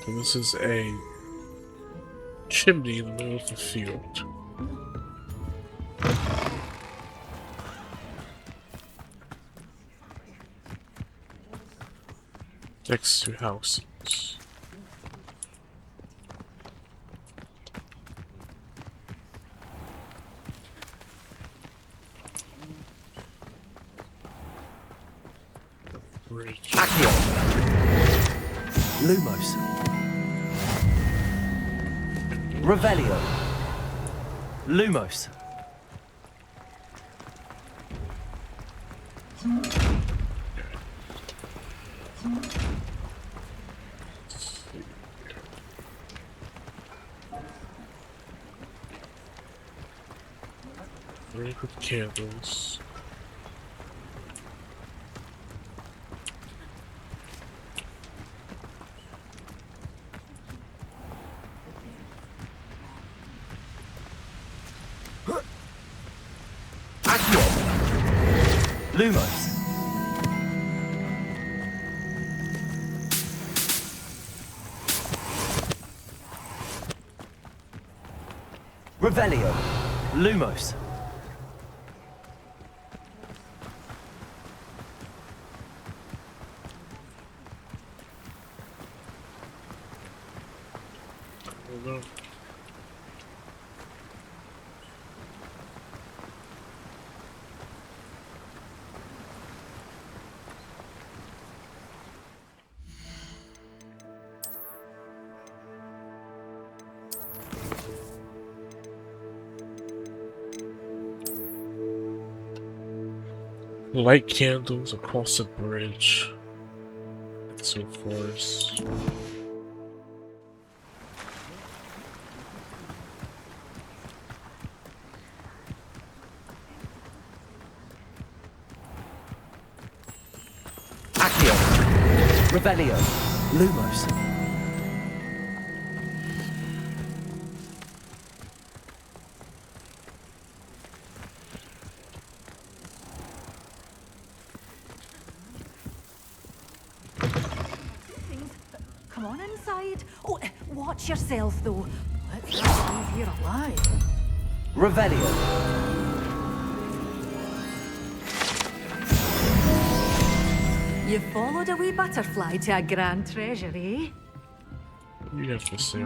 So this is a chimney in the middle of the field. Next to houses. Bridge. Accio. Lumos. Revelio. Lumos. Break with candles. Accio. Lumos. Revelio. Lumos. Hold on. Light candles across the bridge. So forest. Accio. Revelio. Lumos. Come on inside. Oh, watch yourself, though. Let's not leave here alive. Revelio. You followed a wee butterfly to a grand treasure, eh? You have to say.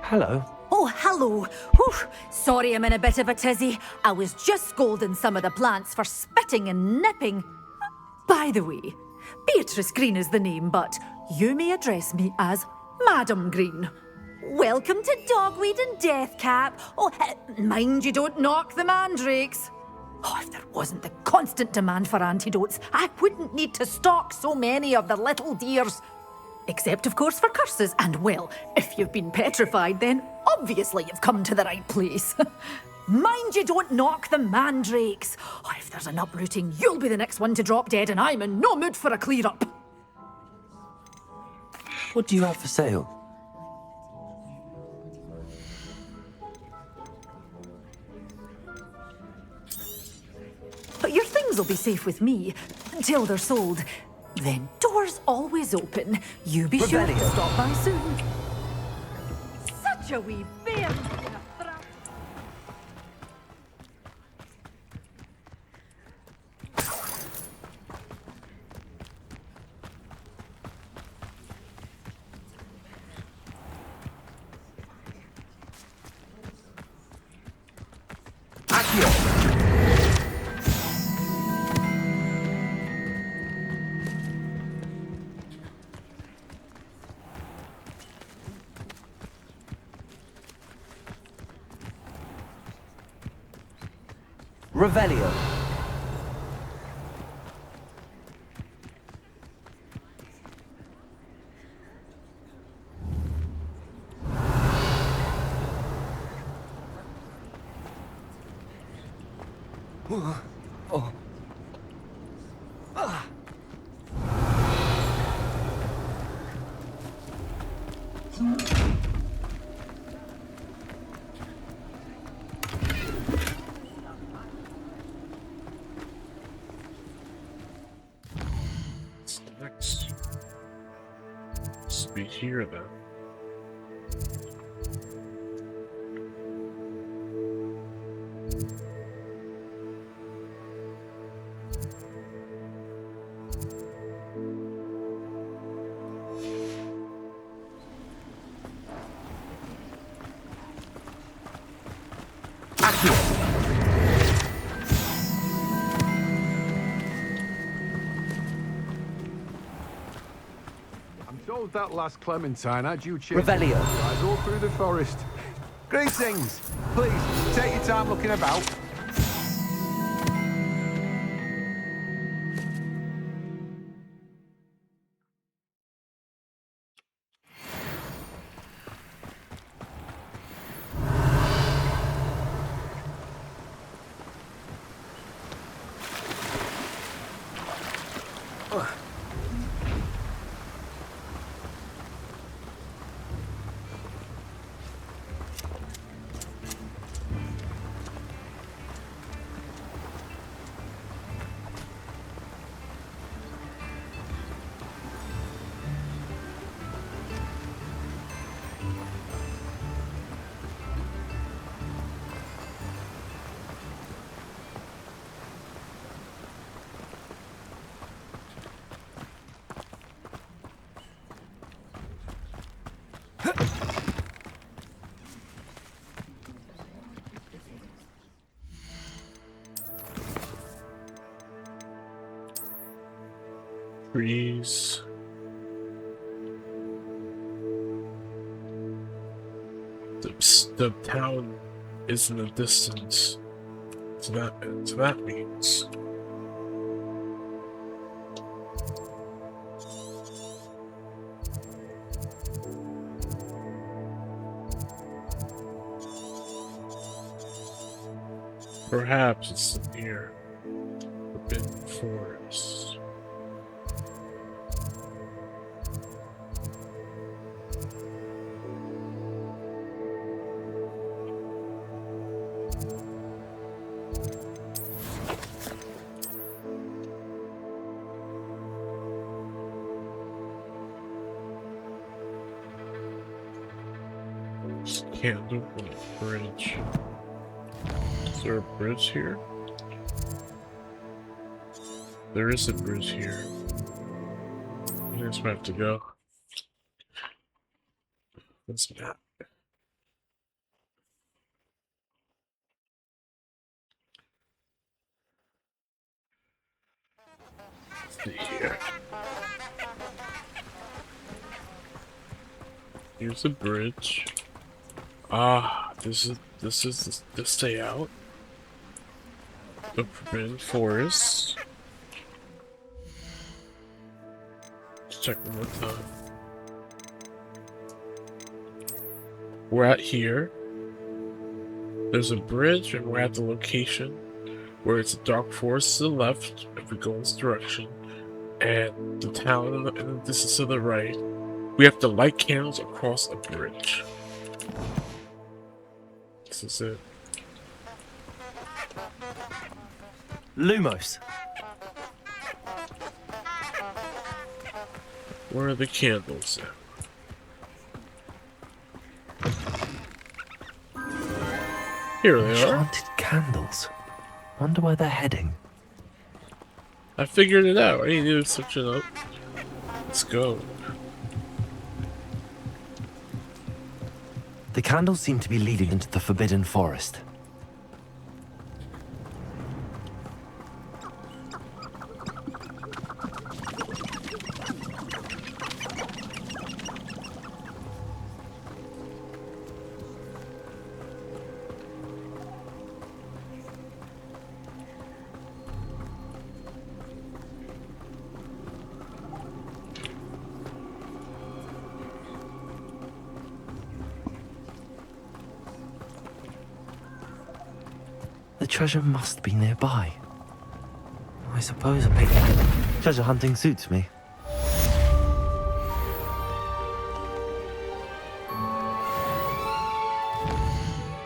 Hello. Oh, hello. Whew. Sorry I'm in a bit of a tizzy. I was just scolding some of the plants for spitting and nipping. By the way, Beatrice Green is the name, but you may address me as Madam Green. Welcome to Dogweed and Deathcap. Oh, mind you don't knock the mandrakes. Oh, if there wasn't the constant demand for antidotes, I wouldn't need to stock so many of the little dears. Except, of course, for curses. And, well, if you've been petrified, then obviously you've come to the right place. Mind you don't knock the mandrakes. Oh, if there's an uprooting, you'll be the next one to drop dead, and I'm in no mood for a clear-up. What do you have for sale? But your things will be safe with me until they're sold. Then doors always open. You be sure to Revelio. stop by soon. Such a wee bear. Accio. Revelio. Oh. Ah. What's next? Must be here then. I'm told that last Clementine had you chasing Revelio. guys all through the forest. Greetings. Please, take your time looking about. Trees. The town is in the distance. So that means perhaps it's near Forbidden Forest. Candle bridge. Is there a bridge here? There is a bridge here. I guess we have to go. Let's map. See here. Here's a bridge. Ah, this is the stay out. The Forbidden Forest. Let's check one more time. We're at here. There's a bridge, and we're at the location where it's a dark forest to the left if we go in this direction, and the town in the distance to the right. We have to light candles across a bridge. This is it. Lumos. Where are the candles at? Here they are. Enchanted candles. Wonder where they're heading. I figured it out. I need to switch it up. Let's go. The candles seem to be leading into the Forbidden Forest. The treasure must be nearby. I suppose a big treasure hunting suits me.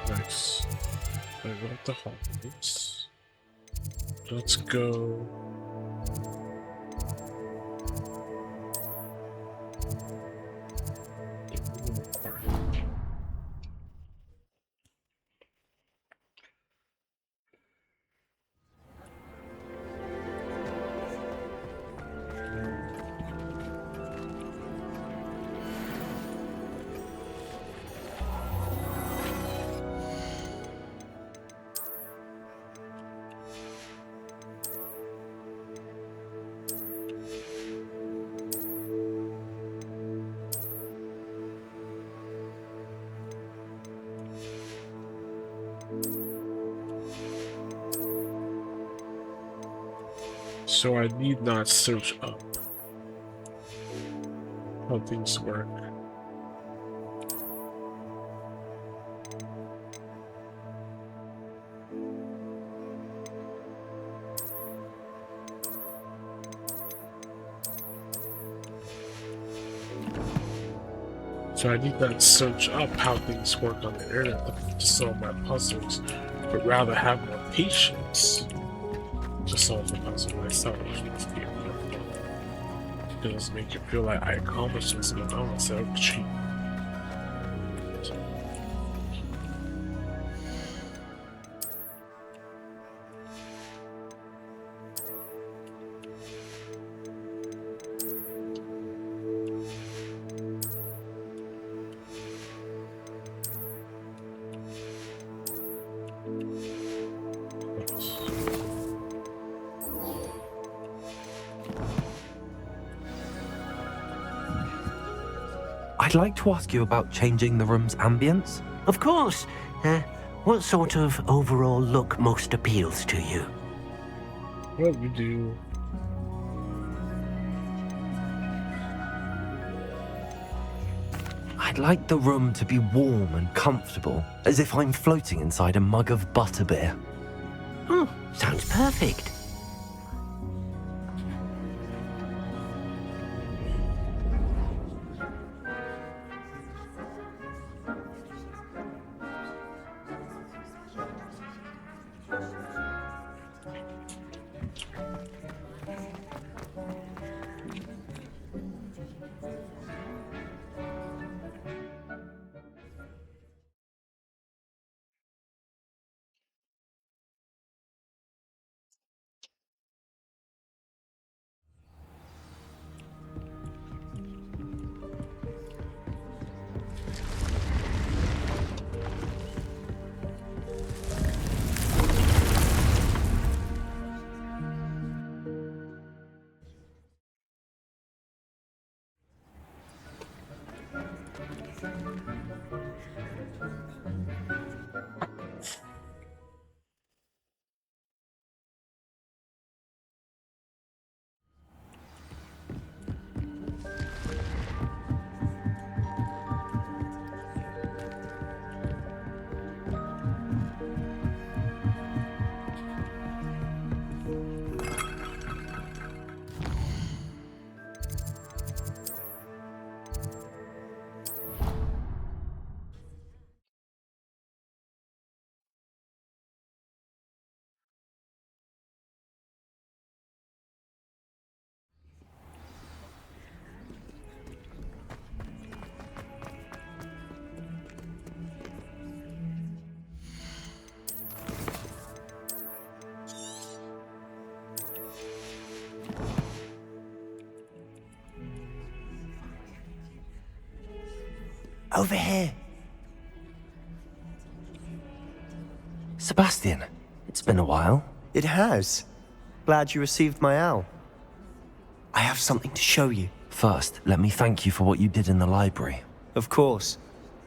Nice. I got the Hogwarts. Let's go. So I need not search up how things work. So I need not search up how things work on the internet to solve my puzzles, but rather have more patience to solve the puzzle myself, which makes me fun. It does make it feel like I accomplished this in a moment instead of cheat. I'd like to ask you about changing the room's ambience. Of course. What sort of overall look most appeals to you? What we do. I'd like the room to be warm and comfortable, as if I'm floating inside a mug of butterbeer. Oh, sounds perfect. Over here. Sebastian, it's been a while. It has. Glad you received my owl. I have something to show you. First, let me thank you for what you did in the library. Of course.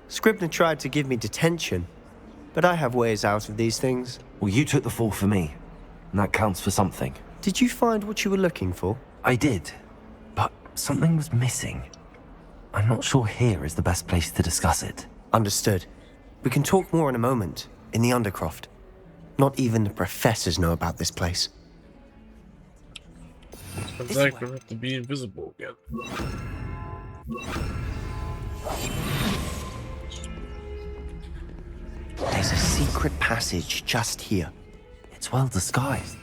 Scribner tried to give me detention, but I have ways out of these things. Well, you took the fall for me, and that counts for something. Did you find what you were looking for? I did, but something was missing. I'm not sure here is the best place to discuss it. Understood. We can talk more in a moment, in the Undercroft. Not even the professors know about this place. It's like we have to be invisible again. There's a secret passage just here. It's well disguised.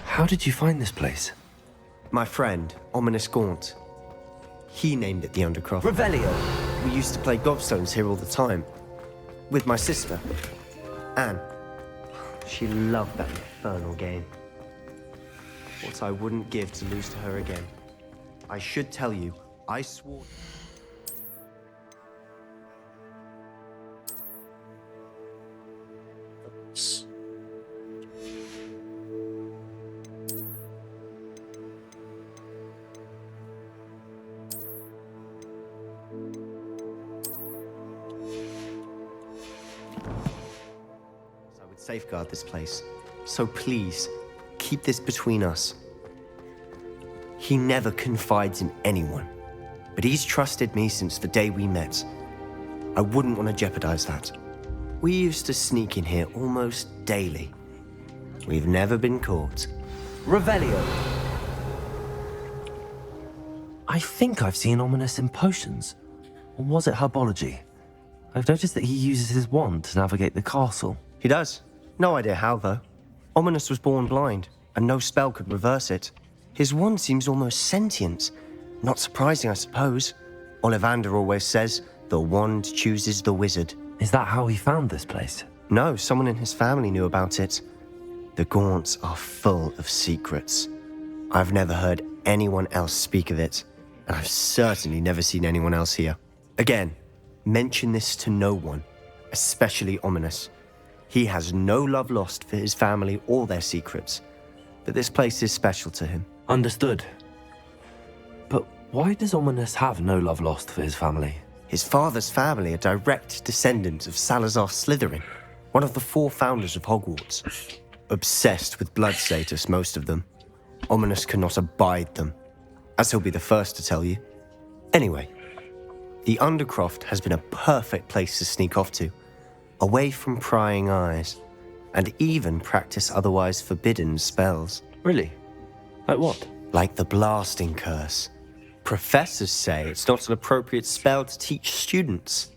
How did you find this place? My friend, Ominous Gaunt. He named it the Undercroft. Revelio. We used to play gobstones here all the time. With my sister, Anne. She loved that infernal game. What I wouldn't give to lose to her again. I should tell you, I swore... I would safeguard this place. So please, keep this between us. He never confides in anyone, but he's trusted me since the day we met. I wouldn't want to jeopardize that. We used to sneak in here almost daily. We've never been caught. Revelio! I think I've seen Ominous in potions. Or was it herbology? I've noticed that he uses his wand to navigate the castle. He does. No idea how, though. Ominous was born blind, and no spell could reverse it. His wand seems almost sentient. Not surprising, I suppose. Ollivander always says, the wand chooses the wizard. Is that how he found this place? No, someone in his family knew about it. The Gaunts are full of secrets. I've never heard anyone else speak of it, and I've certainly never seen anyone else here. Again, mention this to no one, especially Ominous. He has no love lost for his family or their secrets, but this place is special to him. Understood. But why does Ominous have no love lost for his family? His father's family are direct descendants of Salazar Slytherin, one of the 4 founders of Hogwarts. Obsessed with blood status, most of them. Ominous cannot abide them, as he'll be the first to tell you. Anyway, the Undercroft has been a perfect place to sneak off to, away from prying eyes, and even practice otherwise forbidden spells. Really? Like what? Like the blasting curse. Professors say it's not an appropriate spell to teach students.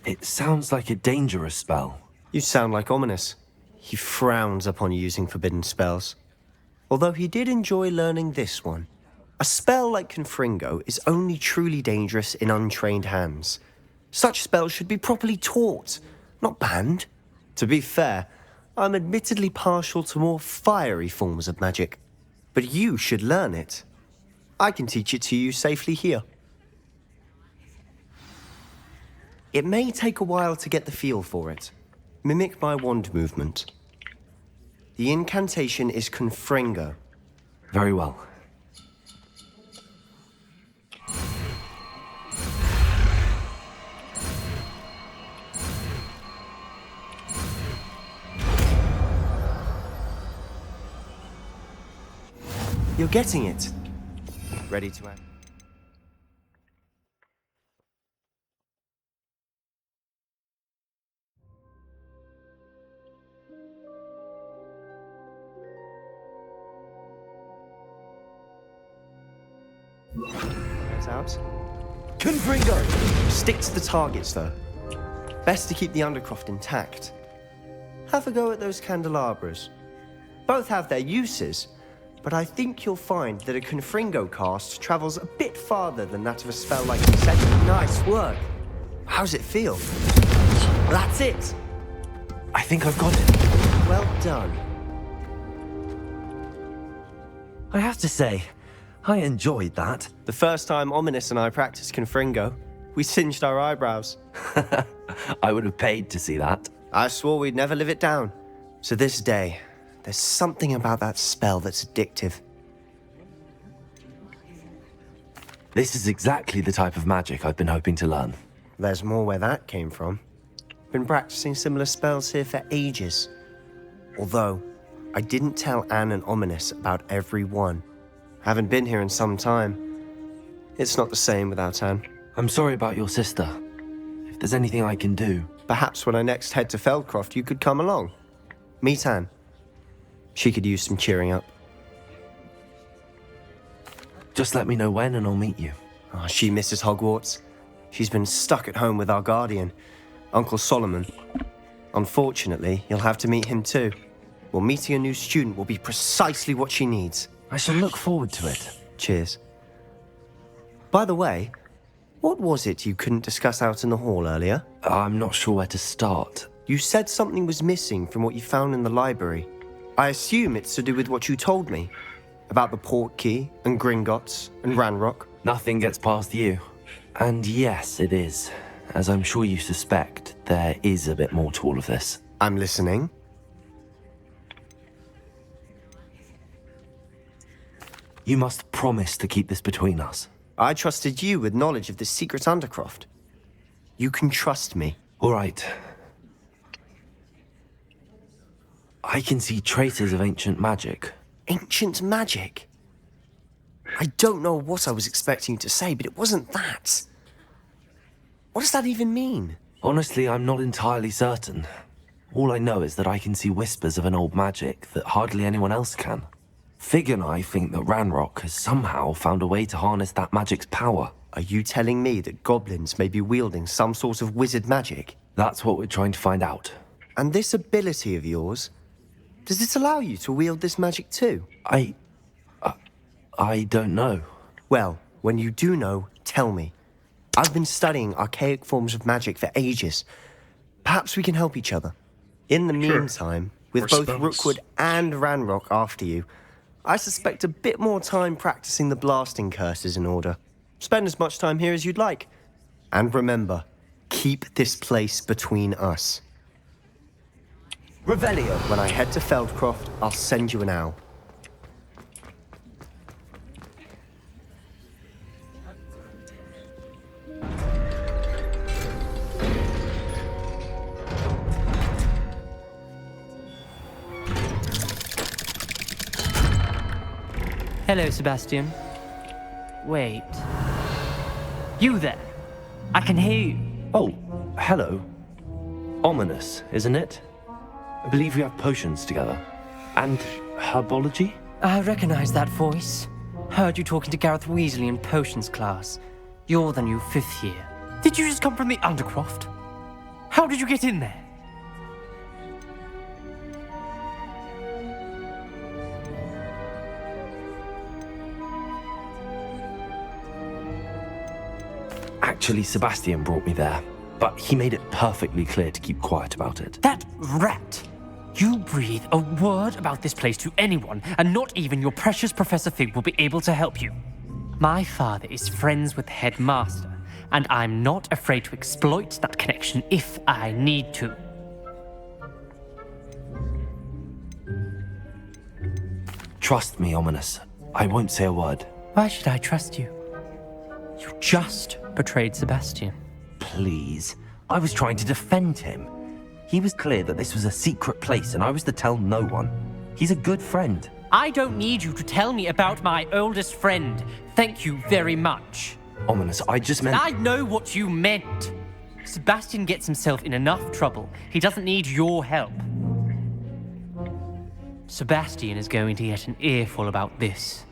It sounds like a dangerous spell. You sound like Ominous. He frowns upon using forbidden spells. Although he did enjoy learning this one. A spell like Confringo is only truly dangerous in untrained hands. Such spells should be properly taught, not banned. To be fair, I'm admittedly partial to more fiery forms of magic. But you should learn it. I can teach it to you safely here. It may take a while to get the feel for it. Mimic my wand movement. The incantation is Confringo. Very well. You're getting it. Ready to act? Out. Confringo! Stick to the targets, though. Best to keep the Undercroft intact. Have a go at those candelabras. Both have their uses, but I think you'll find that a Confringo cast travels a bit farther than that of a spell like Second. Nice work. How's it feel? That's it. I think I've got it. Well done. I have to say, I enjoyed that. The first time Ominous and I practiced Confringo, we singed our eyebrows. I would have paid to see that. I swore we'd never live it down. To this day, there's something about that spell that's addictive. This is exactly the type of magic I've been hoping to learn. There's more where that came from. Been practicing similar spells here for ages. Although, I didn't tell Anne and Ominous about every one. Haven't been here in some time. It's not the same without Anne. I'm sorry about your sister. If there's anything I can do... Perhaps when I next head to Feldcroft, you could come along. Meet Anne. She could use some cheering up. Just let me know when and I'll meet you. Oh, she misses Hogwarts. She's been stuck at home with our guardian, Uncle Solomon. Unfortunately, you'll have to meet him too. Well, meeting a new student will be precisely what she needs. I shall look forward to it. Cheers. By the way, what was it you couldn't discuss out in the hall earlier? I'm not sure where to start. You said something was missing from what you found in the library. I assume it's to do with what you told me about the port key and Gringotts and Ranrock. Nothing gets past you. And yes, it is. As I'm sure you suspect, there is a bit more to all of this. I'm listening. You must promise to keep this between us. I trusted you with knowledge of this secret undercroft. You can trust me. All right. I can see traces of ancient magic. Ancient magic? I don't know what I was expecting you to say, but it wasn't that. What does that even mean? Honestly, I'm not entirely certain. All I know is that I can see whispers of an old magic that hardly anyone else can. Fig and I think that Ranrock has somehow found a way to harness that magic's power. Are you telling me that goblins may be wielding some sort of wizard magic? That's what we're trying to find out. And this ability of yours, does it allow you to wield this magic too? I don't know. Well, when you do know, tell me. I've been studying archaic forms of magic for ages. Perhaps we can help each other. In the Sure. meantime, with Or both spells. Rookwood and Ranrock after you, I suspect a bit more time practicing the blasting curses in order. Spend as much time here as you'd like. And remember, keep this place between us. Revelio. When I head to Feldcroft, I'll send you an owl. Hello, Sebastian. Wait. You there? I can hear you. Oh, hello. Ominous, isn't it? I believe we have potions together. And herbology? I recognize that voice. Heard you talking to Gareth Weasley in potions class. You're the new 5th year. Did you just come from the Undercroft? How did you get in there? Actually, Sebastian brought me there, but he made it perfectly clear to keep quiet about it. That rat! You breathe a word about this place to anyone, and not even your precious Professor Fig will be able to help you. My father is friends with the headmaster, and I'm not afraid to exploit that connection if I need to. Trust me, Ominous. I won't say a word. Why should I trust you? You just betrayed Sebastian. Please. I was trying to defend him. He was clear that this was a secret place and I was to tell no one. He's a good friend. I don't need you to tell me about my oldest friend. Thank you very much. Ominous, I just meant... I know what you meant. Sebastian gets himself in enough trouble. He doesn't need your help. Sebastian is going to get an earful about this.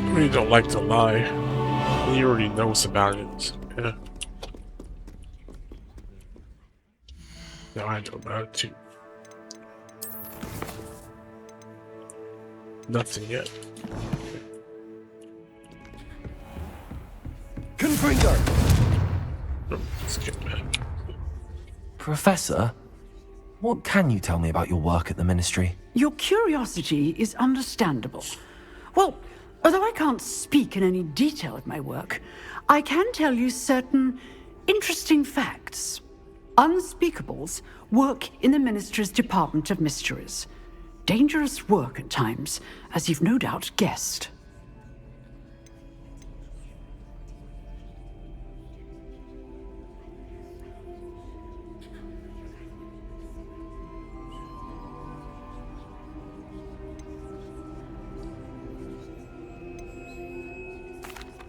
I really don't like to lie. He already knows about it. Yeah. Now I know about it too. Nothing yet. Confringo! Oh, let's get back. Professor, what can you tell me about your work at the Ministry? Your curiosity is understandable. Well, although I can't speak in any detail of my work, I can tell you certain interesting facts. Unspeakables work in the Ministry's Department of Mysteries. Dangerous work at times, as you've no doubt guessed.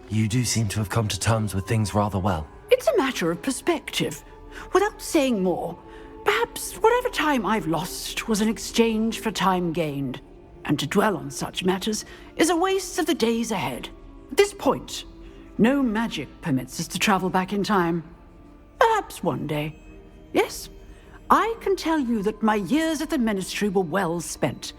You do seem to have come to terms with things rather well. It's a matter of perspective. Without saying more, perhaps whatever time I've lost was an exchange for time gained. And to dwell on such matters is a waste of the days ahead. At this point, no magic permits us to travel back in time. Perhaps one day. Yes, I can tell you that my years at the Ministry were well spent.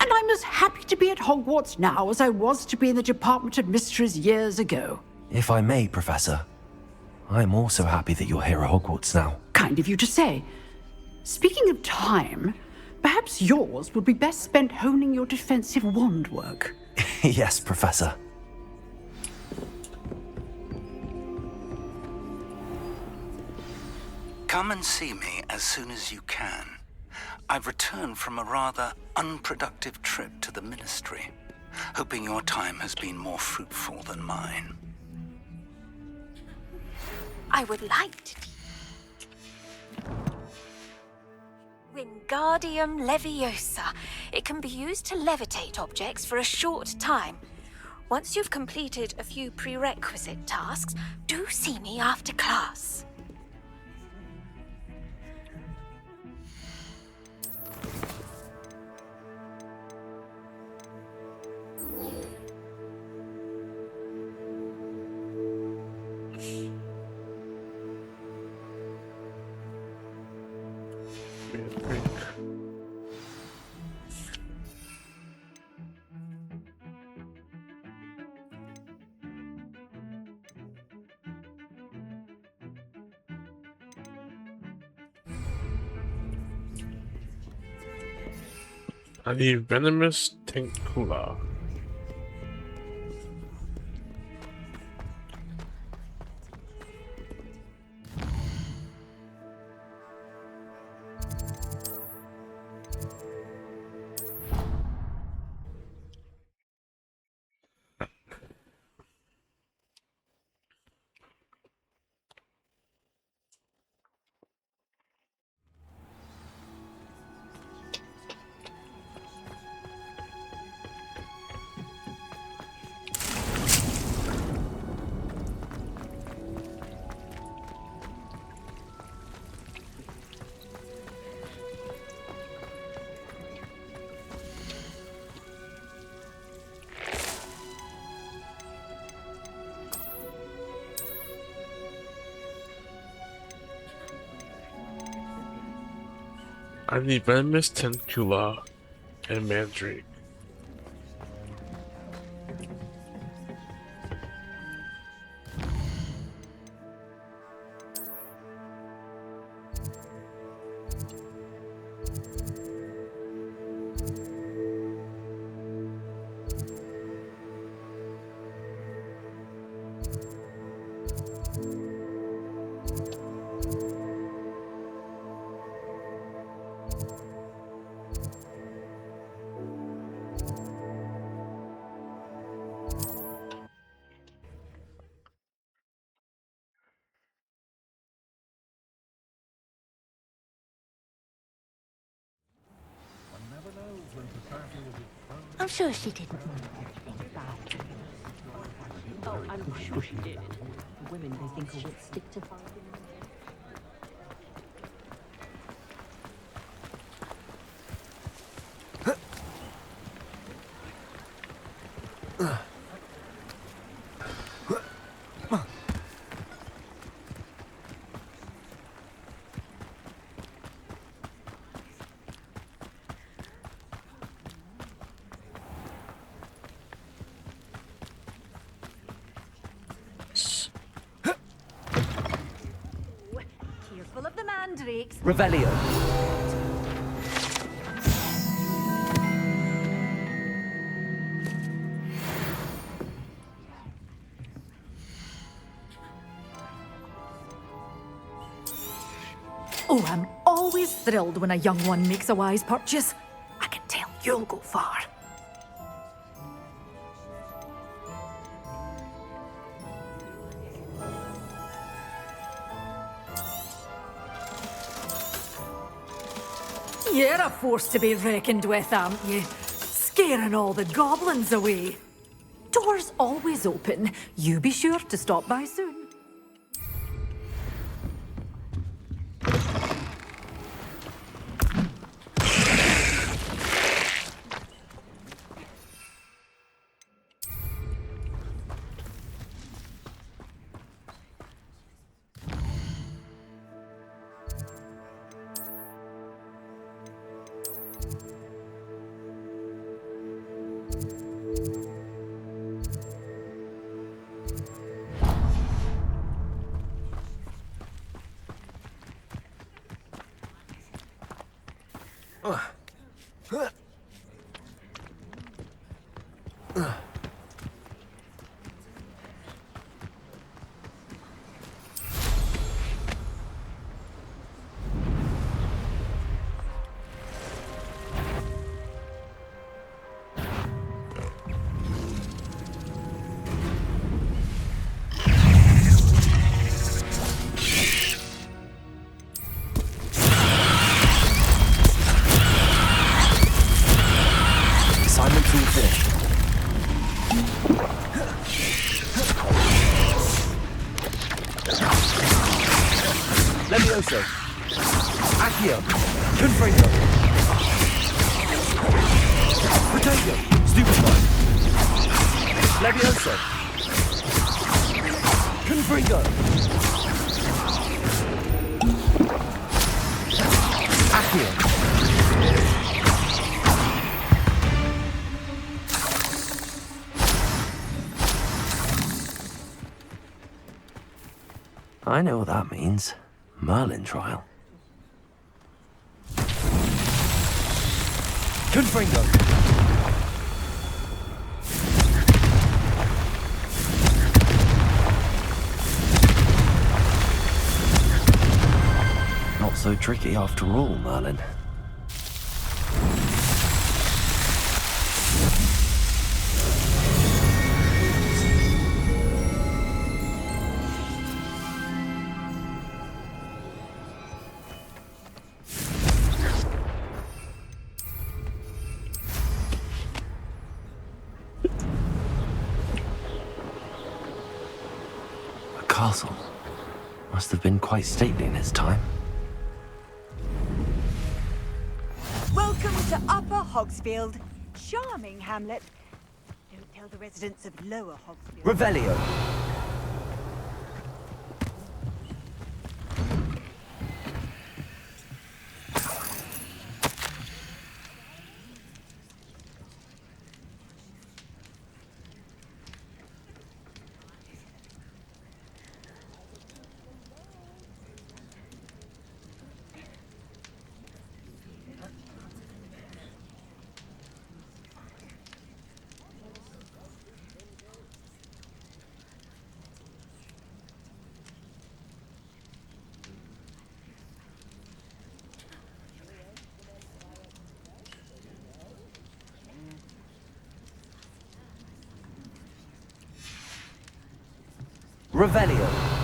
And I'm as happy to be at Hogwarts now as I was to be in the Department of Mysteries years ago. If I may, Professor, I'm also happy that you're here at Hogwarts now. Kind of you to say. Speaking of time, perhaps yours would be best spent honing your defensive wand work. Yes, Professor. Come and see me as soon as you can. I've returned from a rather unproductive trip to the Ministry, hoping your time has been more fruitful than mine. I would like to Wingardium Leviosa. It can be used to levitate objects for a short time. Once you've completed a few prerequisite tasks, do see me after class. I need venomous Tincula. I need venomous Tincula and Mandrake. I'm sure she didn't. Oh, I'm sure she did. Women, they think a wit stick to fire. Careful of the mandrakes. Revelio. Oh, I'm always thrilled when a young one makes a wise purchase. I can tell you'll go far. You're a force to be reckoned with, aren't you? Scaring all the goblins away. Doors always open. You be sure to stop by soon. Assignment's all finished. Levioso. Accio. Confringo. Potato. Stupefy. Levioso. Confringo. Accio. I know what that means. Merlin trial. Confringo! Not so tricky after all, Merlin. Castle. Must have been quite stately in its time. Welcome to Upper Hogsfield. Charming hamlet. Don't tell the residents of Lower Hogsfield. Revelio. Revelio.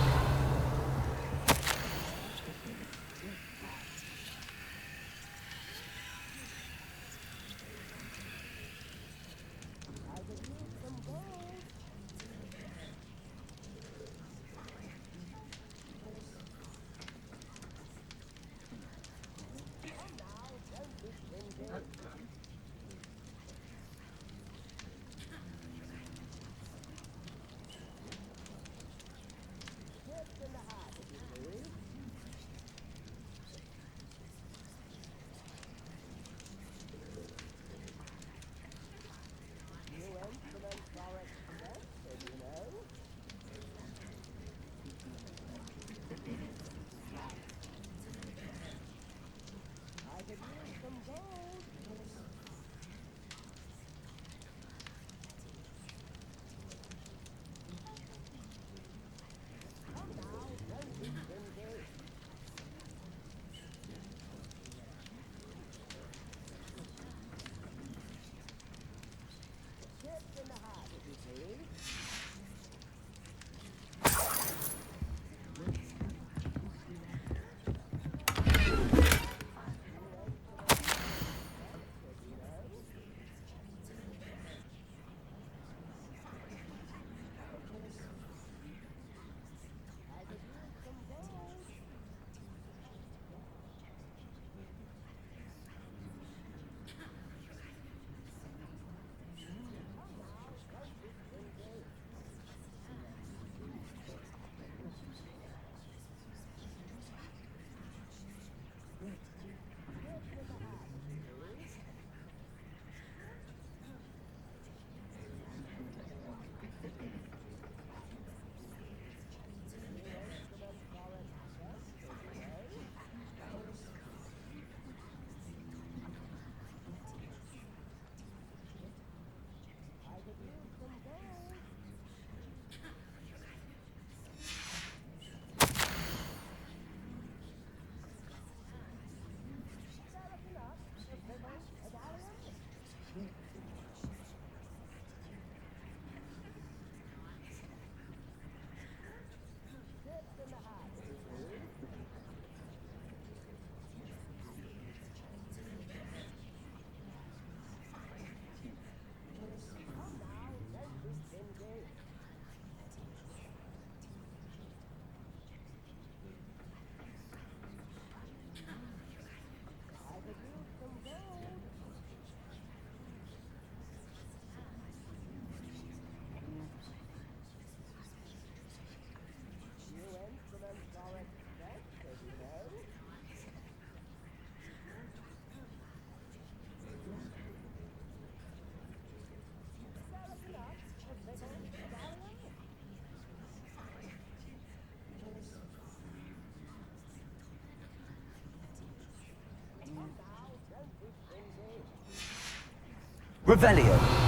Revelio.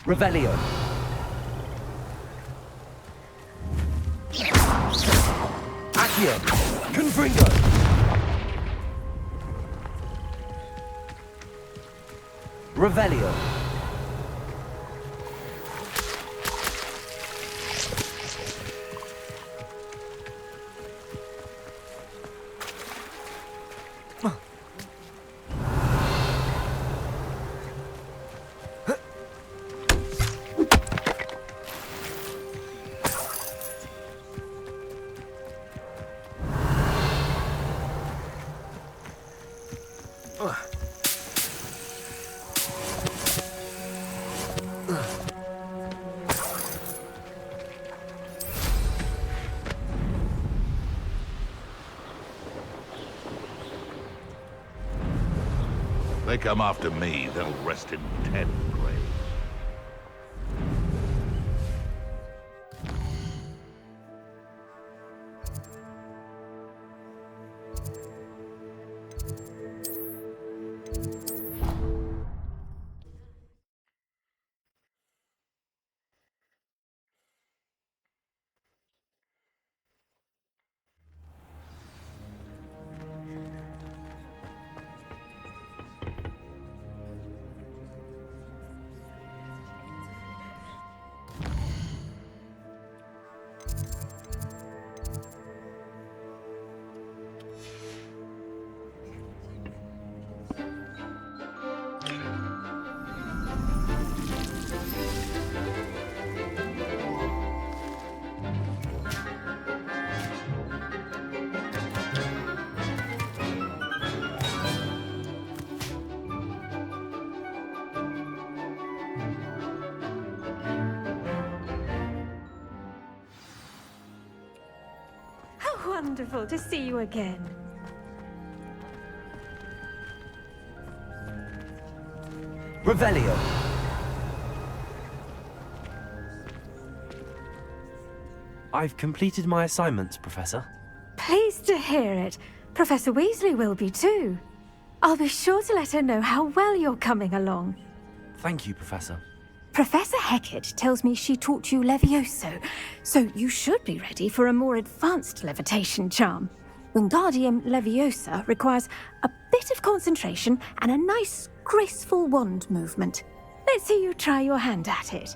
Revelio. Accio. Confringo. Revelio. They come after me, they'll rest in 10 graves. Wonderful to see you again. Revelio. I've completed my assignments, Professor. Pleased to hear it. Professor Weasley will be too. I'll be sure to let her know how well you're coming along. Thank you, Professor. Professor Hecat tells me she taught you Levioso, so you should be ready for a more advanced levitation charm. Wingardium Leviosa requires a bit of concentration and a nice, graceful wand movement. Let's see you try your hand at it.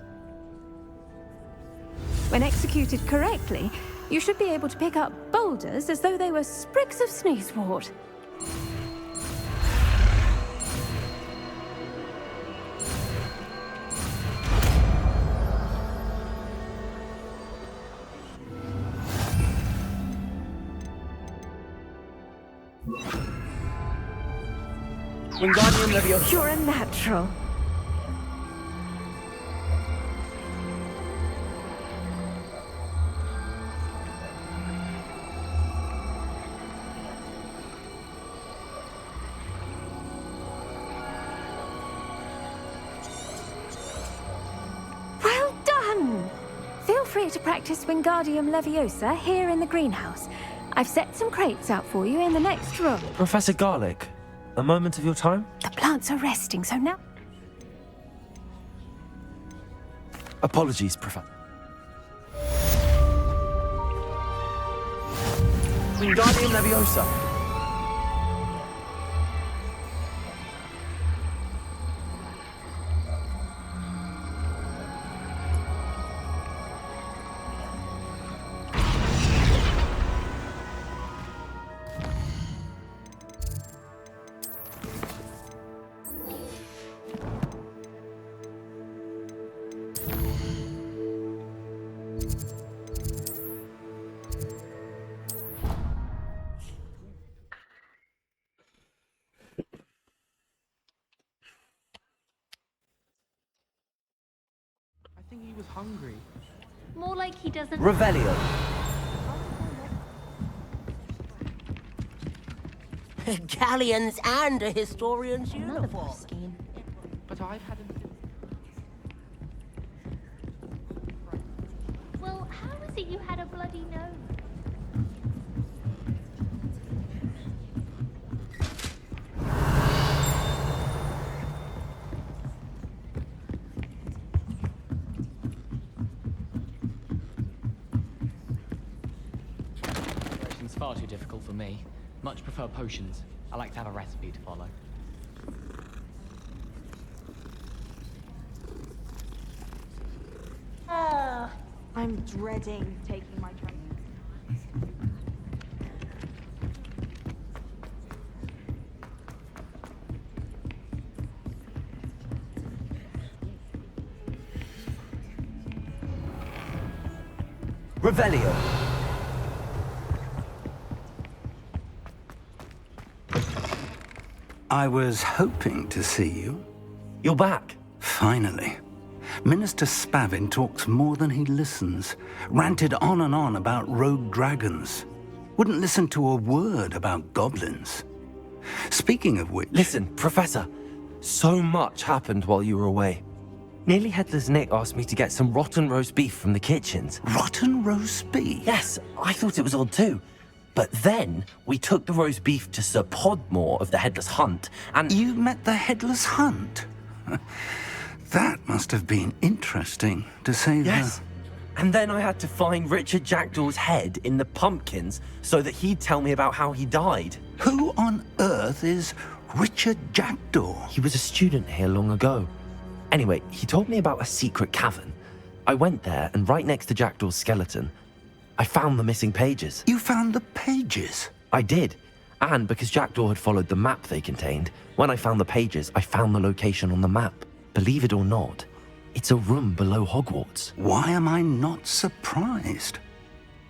When executed correctly, you should be able to pick up boulders as though they were sprigs of sneezewort. Wingardium Leviosa. You're a natural. Well done! Feel free to practice Wingardium Leviosa here in the greenhouse. I've set some crates out for you in the next room. Professor Garlick, a moment of your time? The plants are resting, so now... Apologies, Professor. Wingardium Leviosa. I think he was hungry. More like he doesn't. Revelio. Galleons and a historian's uniform. But I've had him. Well, how is it you had a bloody nose? It's far too difficult for me. Much prefer potions. I like to have a recipe to follow. I'm dreading taking my training. Revelio. I was hoping to see you. You're back. Finally. Minister Spavin talks more than he listens. Ranted on and on about rogue dragons. Wouldn't listen to a word about goblins. Speaking of which... Listen, Professor. So much happened while you were away. Nearly Headless Nick asked me to get some rotten roast beef from the kitchens. Rotten roast beef? Yes, I thought it was odd too. But then we took the roast beef to Sir Podmore of the Headless Hunt, and... You met the Headless Hunt? That must have been interesting, to say the... Yes. And then I had to find Richard Jackdaw's head in the pumpkins so that he'd tell me about how he died. Who on earth is Richard Jackdaw? He was a student here long ago. Anyway, he told me about a secret cavern. I went there, and right next to Jackdaw's skeleton, I found the missing pages. You found the pages? I did. And because Jackdaw had followed the map they contained, when I found the pages, I found the location on the map. Believe it or not, it's a room below Hogwarts. Why am I not surprised?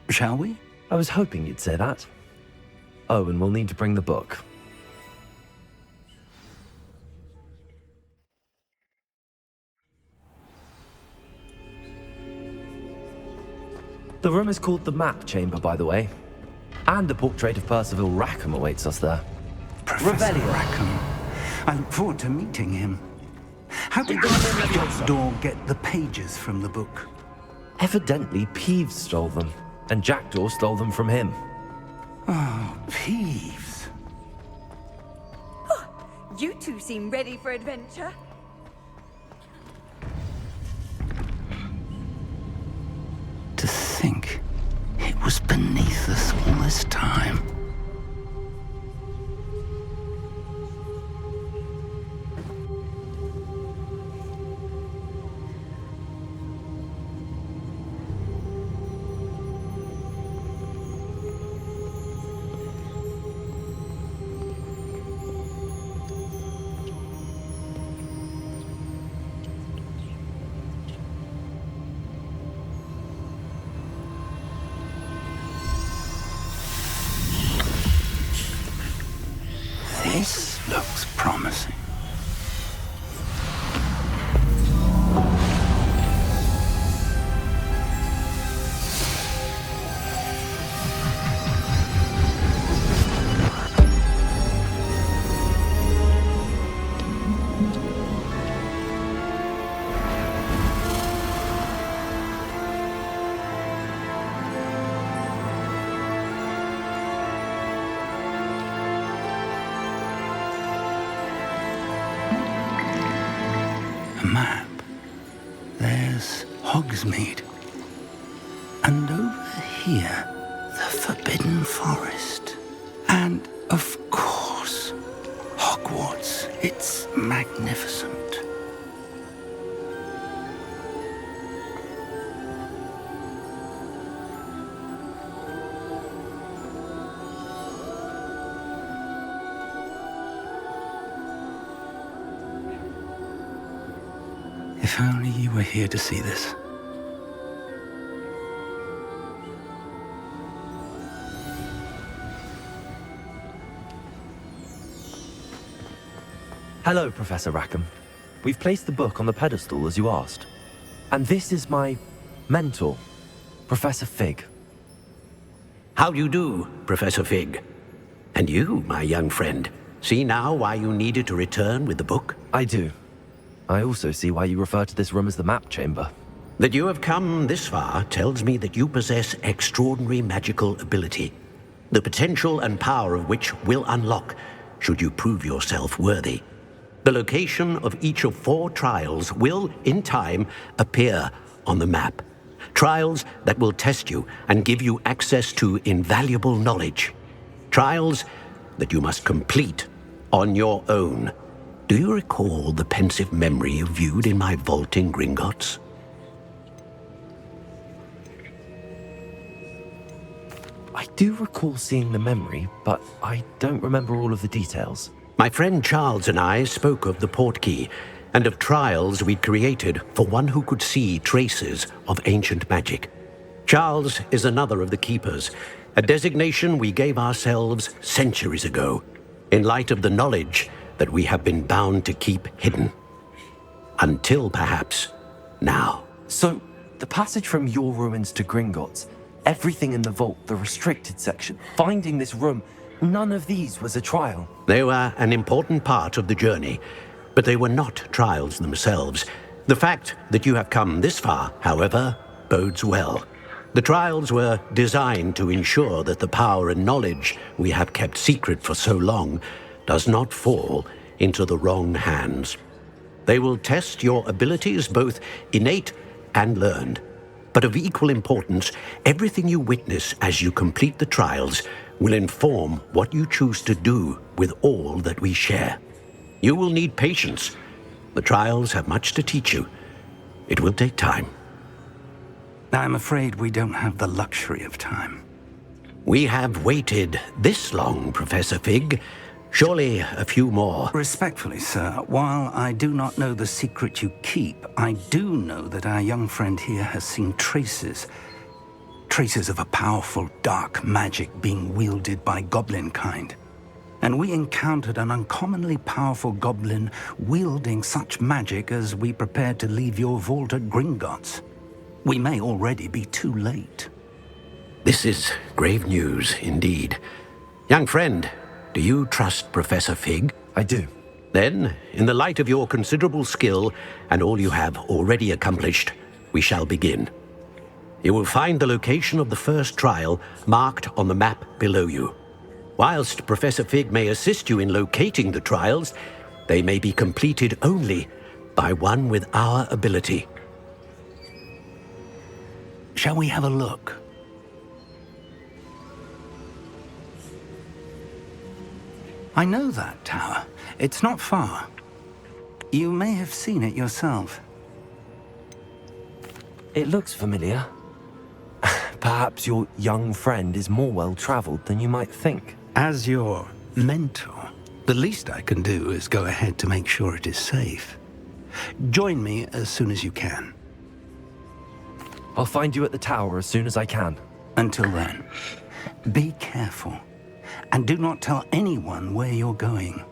Shall we? I was hoping you'd say that. Oh, and we'll need to bring the book. The room is called the Map Chamber, by the way. And a portrait of Percival Rackham awaits us there. Professor Rackham. I look forward to meeting him. How did Jackdaw get the pages from the book? Evidently, Peeves stole them, and Jackdaw stole them from him. Oh, Peeves. You two seem ready for adventure. To think it was beneath us all this time. This looks promising. A map. There's Hogsmeade. And over here, the Forbidden Forest. And, of course, Hogwarts. It's magnificent. If only you were here to see this. Hello, Professor Rackham. We've placed the book on the pedestal as you asked. And this is my mentor, Professor Fig. How do you do, Professor Fig? And you, my young friend, see now why you needed to return with the book? I do. I also see why you refer to this room as the map chamber. That you have come this far tells me that you possess extraordinary magical ability, the potential and power of which will unlock should you prove yourself worthy. The location of each of 4 trials will, in time, appear on the map. Trials that will test you and give you access to invaluable knowledge. Trials that you must complete on your own. Do you recall the pensive memory you viewed in my vault in Gringotts? I do recall seeing the memory, but I don't remember all of the details. My friend Charles and I spoke of the portkey and of trials we'd created for one who could see traces of ancient magic. Charles is another of the keepers, a designation we gave ourselves centuries ago, in light of the knowledge that we have been bound to keep hidden. Until perhaps now. So, the passage from your ruins to Gringotts, everything in the vault, the restricted section, finding this room, none of these was a trial. They were an important part of the journey, but they were not trials themselves. The fact that you have come this far, however, bodes well. The trials were designed to ensure that the power and knowledge we have kept secret for so long does not fall into the wrong hands. They will test your abilities, both innate and learned. But of equal importance, everything you witness as you complete the trials will inform what you choose to do with all that we share. You will need patience. The trials have much to teach you. It will take time. I'm afraid we don't have the luxury of time. We have waited this long, Professor Fig. Surely a few more. Respectfully, sir, while I do not know the secret you keep, I do know that our young friend here has seen traces of a powerful dark magic being wielded by goblin kind. And we encountered an uncommonly powerful goblin wielding such magic as we prepared to leave your vault at Gringotts. We may already be too late. This is grave news indeed. Young friend, do you trust Professor Fig? I do. Then, in the light of your considerable skill and all you have already accomplished, we shall begin. You will find the location of the first trial marked on the map below you. Whilst Professor Fig may assist you in locating the trials, they may be completed only by one with our ability. Shall we have a look? I know that tower. It's not far. You may have seen it yourself. It looks familiar. Perhaps your young friend is more well-traveled than you might think. As your mentor, the least I can do is go ahead to make sure it is safe. Join me as soon as you can. I'll find you at the tower as soon as I can. Until then, be careful. And do not tell anyone where you're going.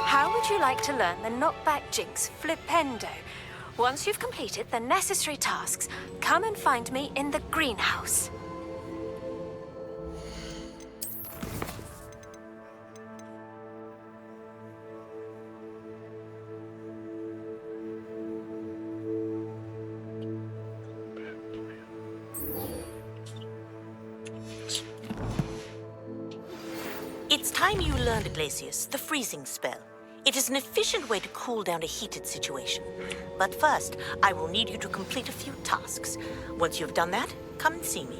How would you like to learn the knockback jinx flipendo? Once you've completed the necessary tasks, come and find me in the greenhouse. It's time you learned, Glacius, the freezing spell. It is an efficient way to cool down a heated situation. But first, I will need you to complete a few tasks. Once you've done that, come and see me.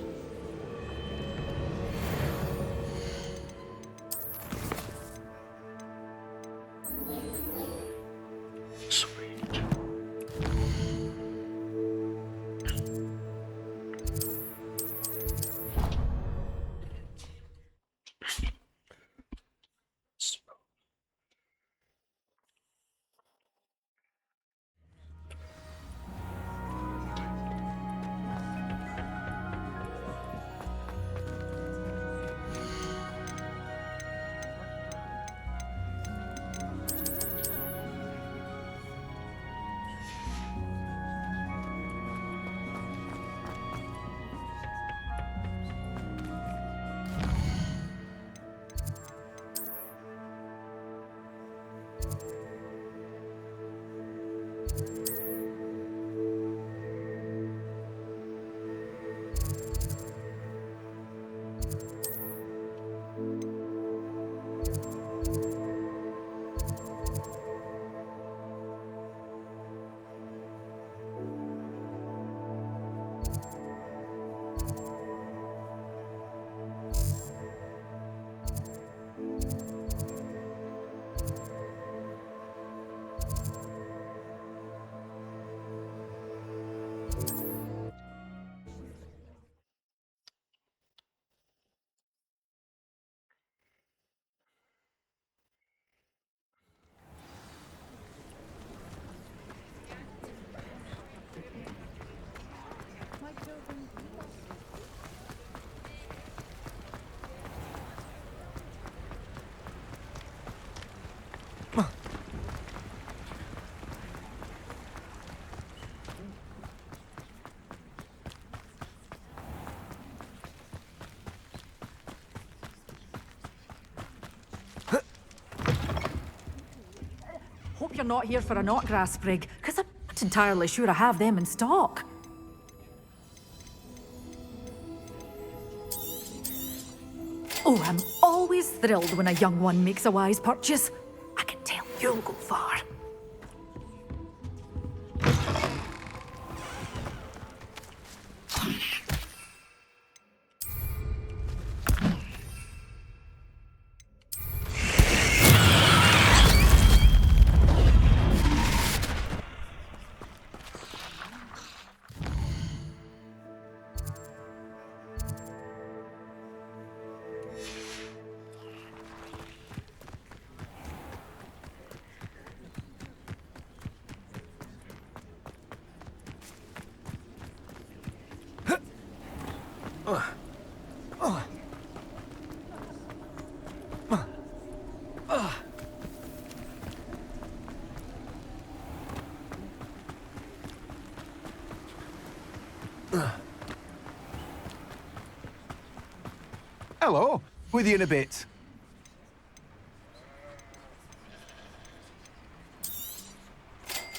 Hope you're not here for a knotgrass sprig, because I'm not entirely sure I have them in stock. Oh, I'm always thrilled when a young one makes a wise purchase. I can tell you'll go far. Hello. With you in a bit.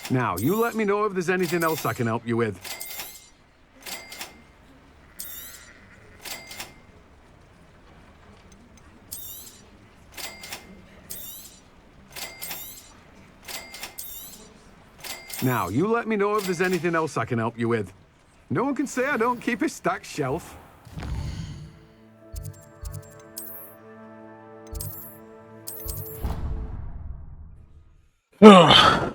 Now, you let me know if there's anything else I can help you with. Now, you let me know if there's anything else I can help you with. No one can say I don't keep a stacked shelf. Ugh.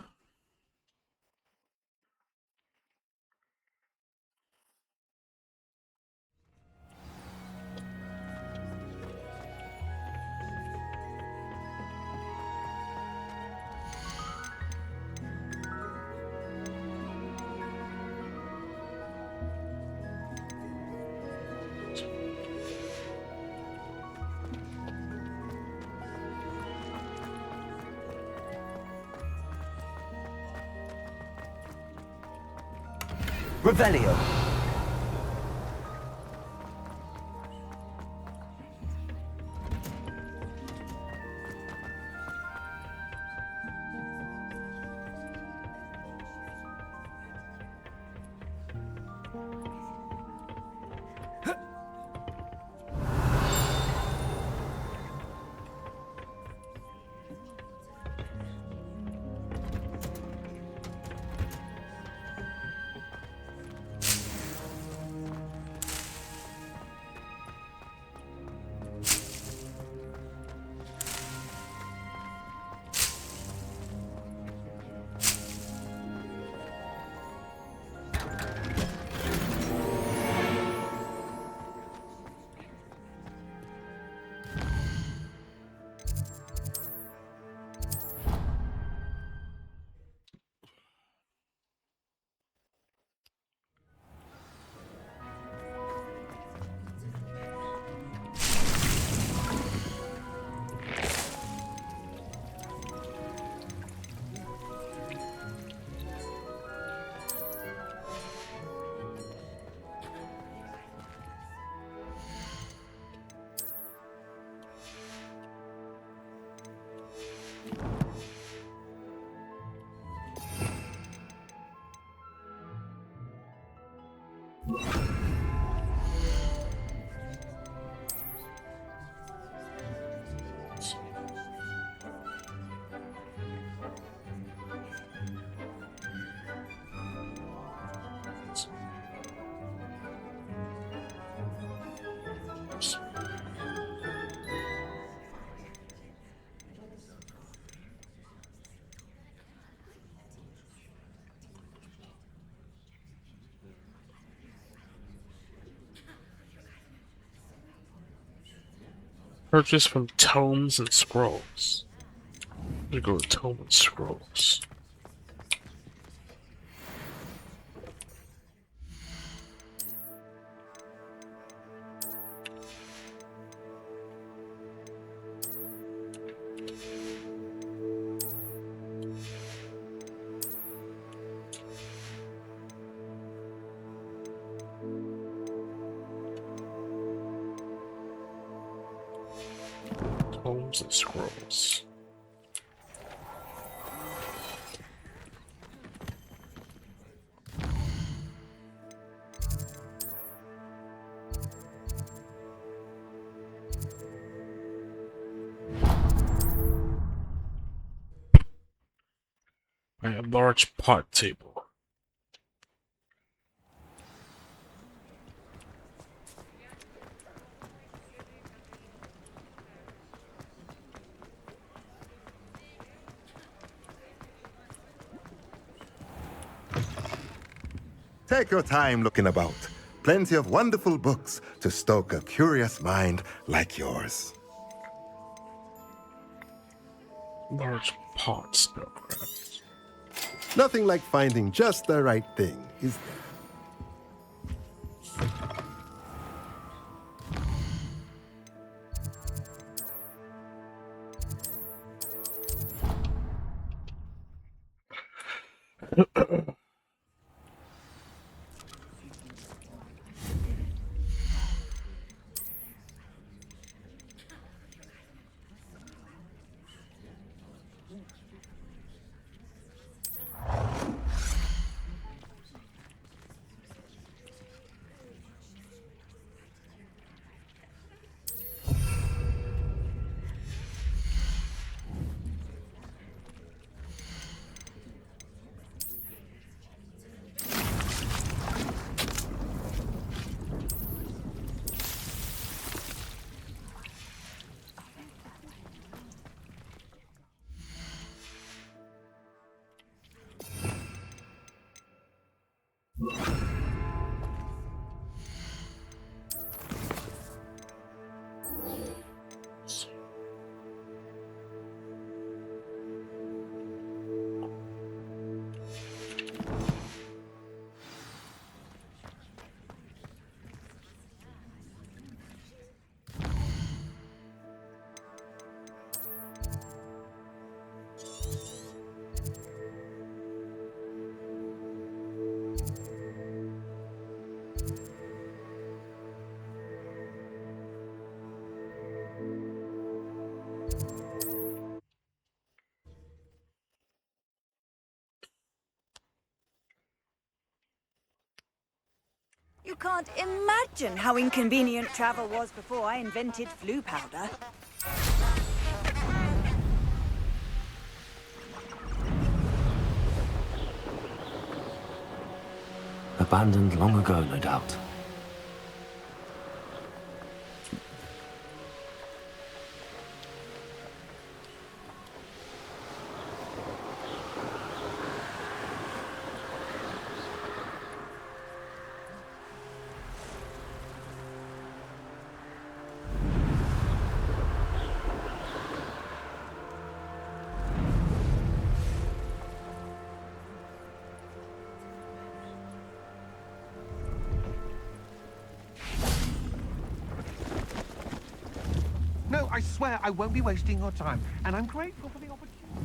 Revelio. Purchase from Tomes and Scrolls. I'm gonna go with Tome and Scrolls. Tomes and Scrolls. By a large pot table. Take your time looking about. Plenty of wonderful books to stoke a curious mind like yours. Large pot spellcraft. Nothing like finding just the right thing, is there? You can't imagine how inconvenient travel was before I invented flu powder. Abandoned long ago, no doubt. No, I swear I won't be wasting your time, and I'm grateful for the opportunity.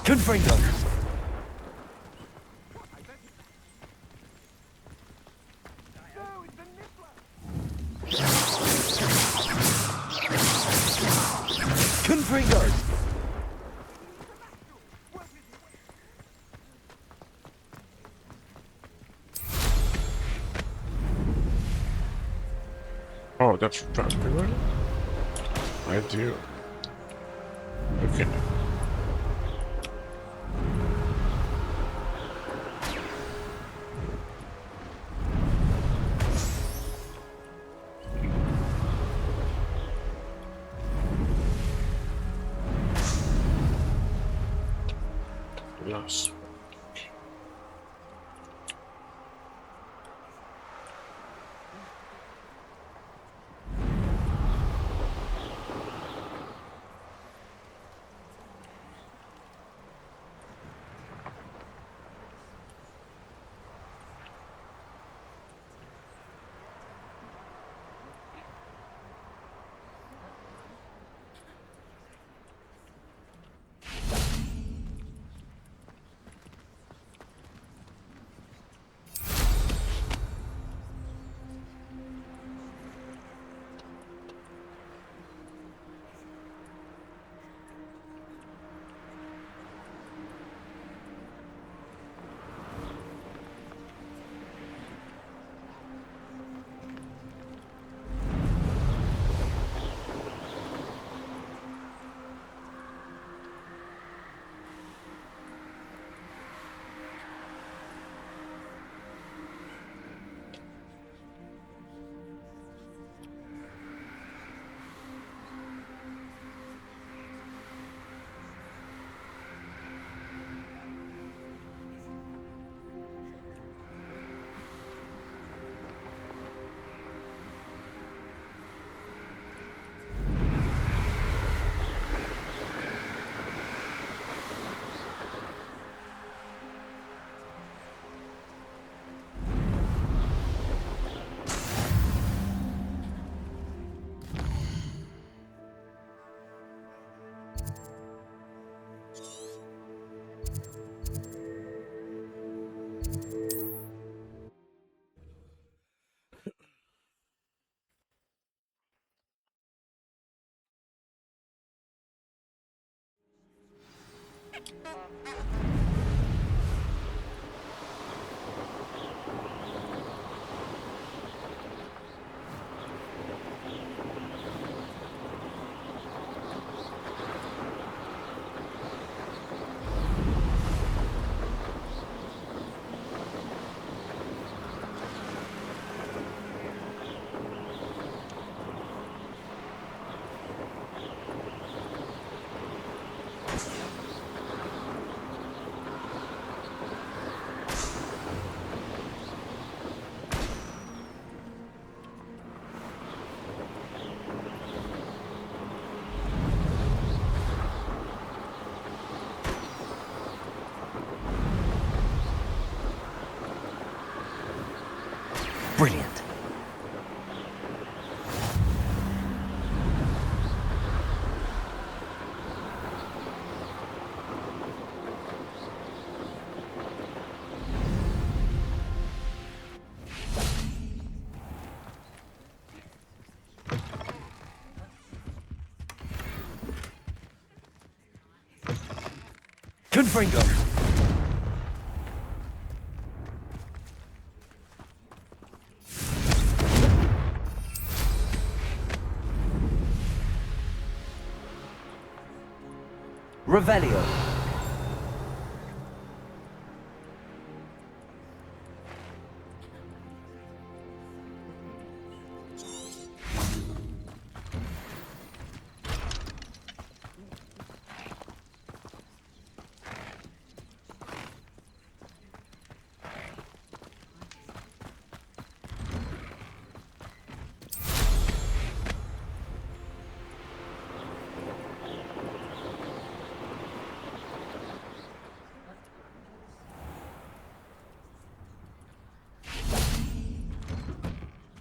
Confringo! Confringo! Oh, that's faster, right? I do. Okay. Yes. Brilliant. Confringo! Revelio.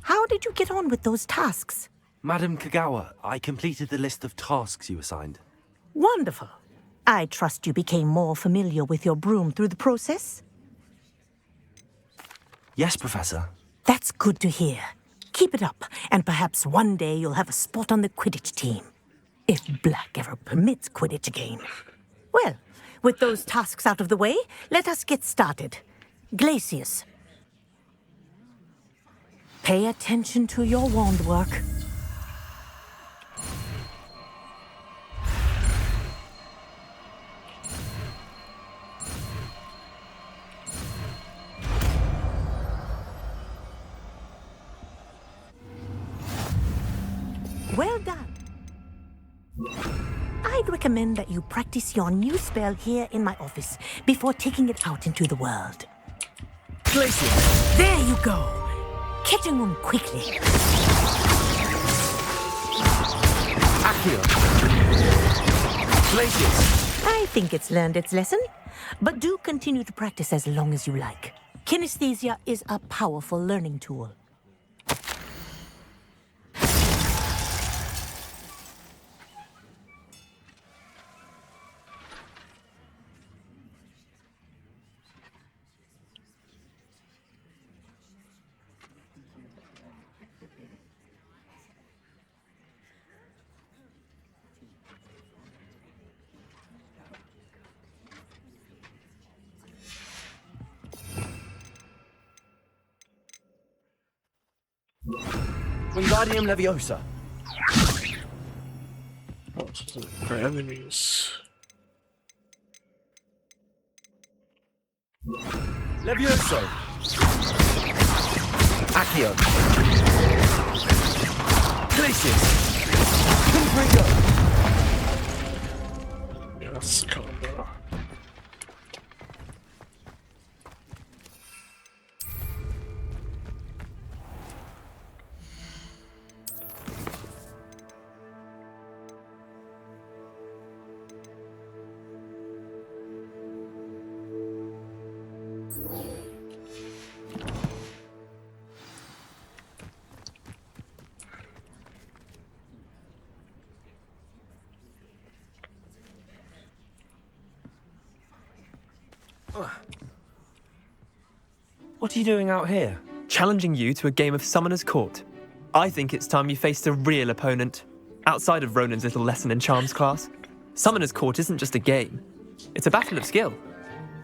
How did you get on with those tasks? Madam Kagawa, I completed the list of tasks you assigned. Wonderful. I trust you became more familiar with your broom through the process? Yes, Professor. That's good to hear. Keep it up, and perhaps one day you'll have a spot on the Quidditch team. If Black ever permits Quidditch again. Well, with those tasks out of the way, let us get started. Glacius. Pay attention to your wand work. Well done. I'd recommend that you practice your new spell here in my office before taking it out into the world. Glacius! There you go. Catching on quickly. Accio. Glacius! I think it's learned its lesson, but do continue to practice as long as you like. Kinesthesia is a powerful learning tool. Wingardium Leviosa. For enemies. Levioso. Accio. Glacius. Confringo. Yes, combo. What are you doing out here? Challenging you to a game of Summoner's Court. I think it's time you faced a real opponent, outside of Ronan's little lesson in charms class. Summoner's Court isn't just a game. It's a battle of skill.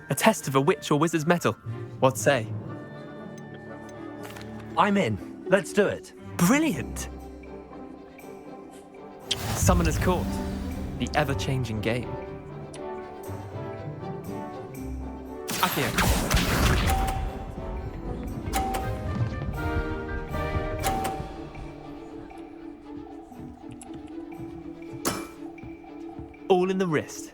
A test of a witch or wizard's mettle. What say? I'm in. Let's do it. Brilliant! Summoner's Court. The ever-changing game. Accio. All in the wrist.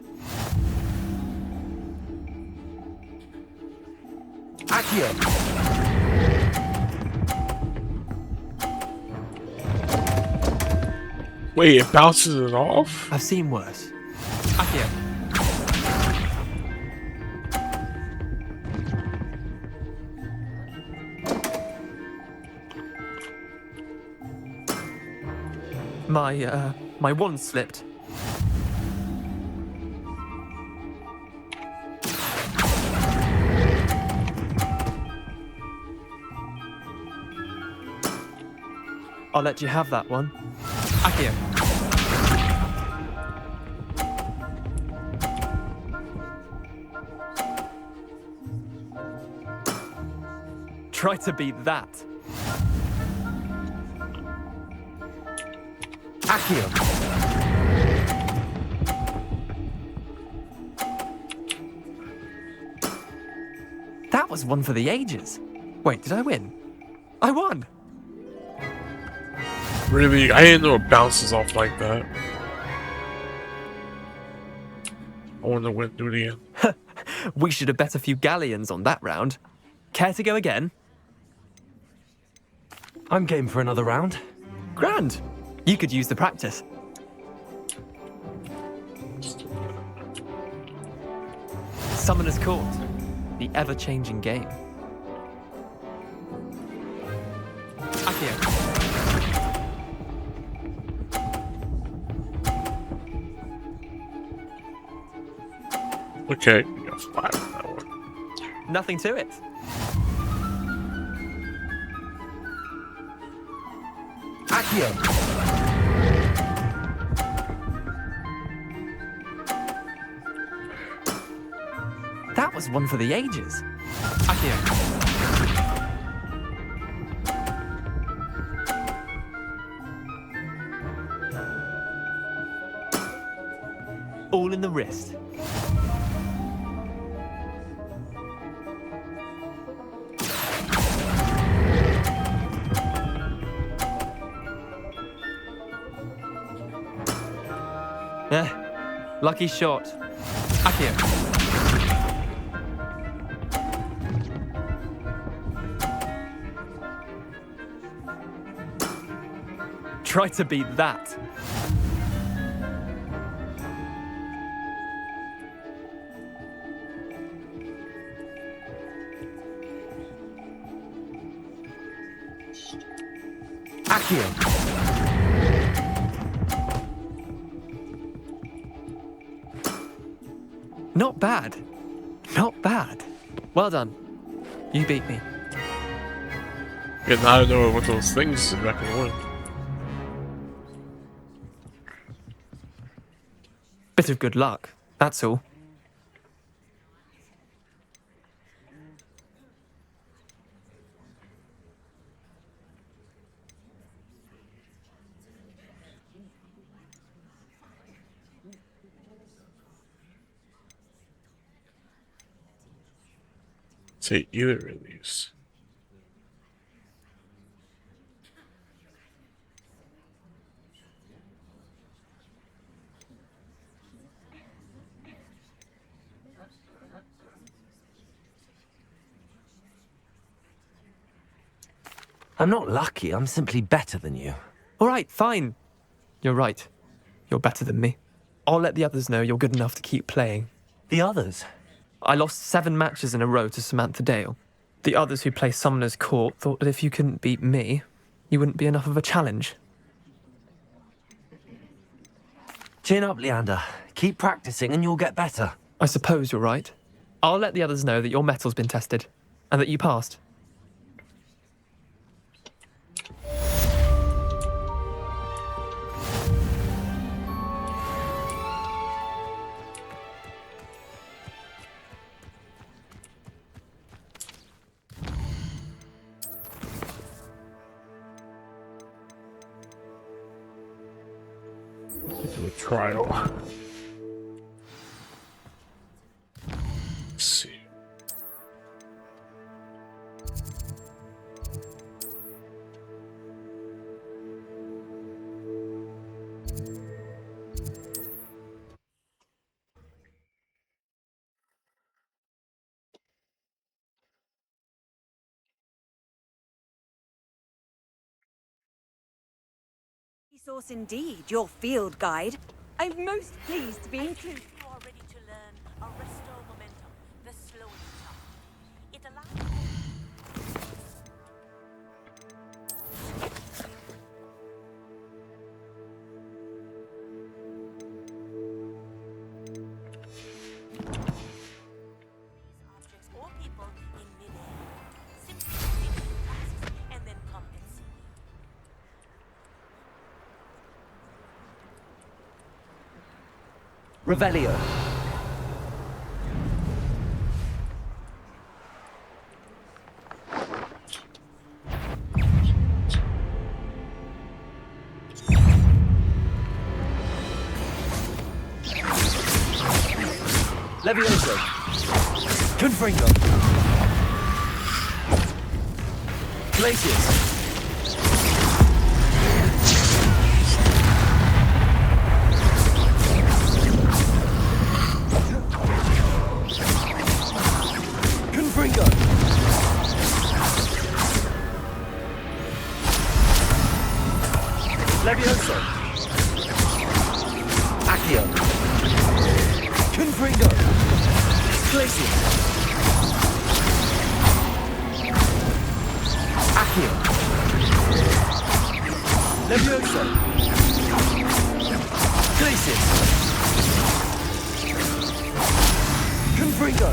Accio. Wait, it bounces it off? I've seen worse. Accio. My wand slipped. I'll let you have that one. Accio. Try to beat that. Accio. was one for the ages. Wait, did I win? I won! Really? I didn't know it bounces off like that. I want to win, do it again. We should have bet a few galleons on that round. Care to go again? I'm game for another round. Grand. You could use the practice. Summoner's Court. The ever-changing game. Accio. Okay, we got 5 on that one. Nothing to it. Accio. That was one for the ages. Accio. All in the wrist. Lucky shot. Accio. Try to beat that. Accio. Not bad. Not bad. Well done. You beat me. Yeah, now I know what those things are back in the win. Bit of good luck, that's all. Take either of these. I'm not lucky, I'm simply better than you. All right, fine. You're right. You're better than me. I'll let the others know you're good enough to keep playing. The others? I lost 7 matches in a row to Samantha Dale. The others who play Summoner's Court thought that if you couldn't beat me, you wouldn't be enough of a challenge. Chin up, Leander. Keep practicing and you'll get better. I suppose you're right. I'll let the others know that your metal's been tested, and that you passed. Do a trial. Let's see. Resource indeed, your field guide. I'm most pleased to be included. You are ready to learn a restore momentum, the slowing charm. It allows... objects or people in midair. Simply complete the tasks and then come and see me. Revelio. Levioso. Confringo. Glacius! Confringo! Levioso! Accio! Confringo! Glacius! Accio! Levioso! Glacius! Confringo!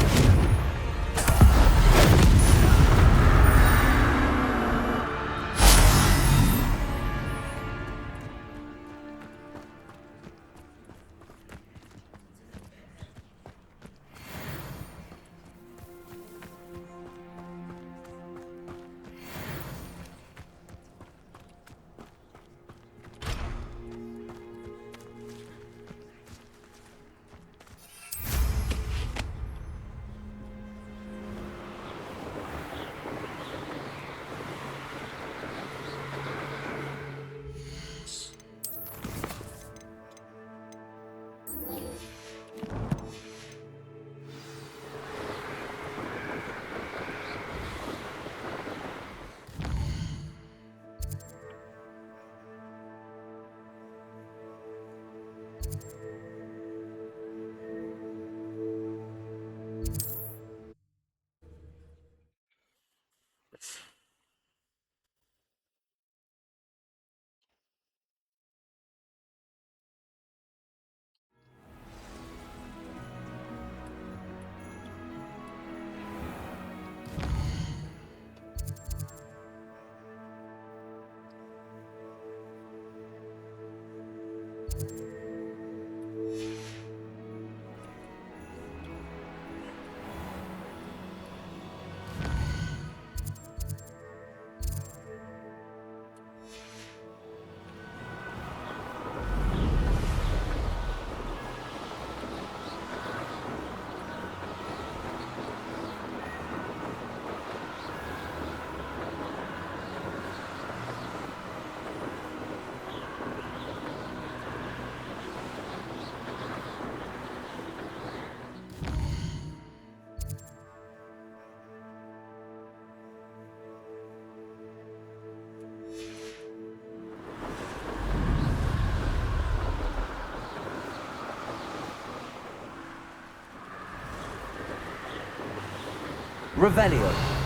Revelio.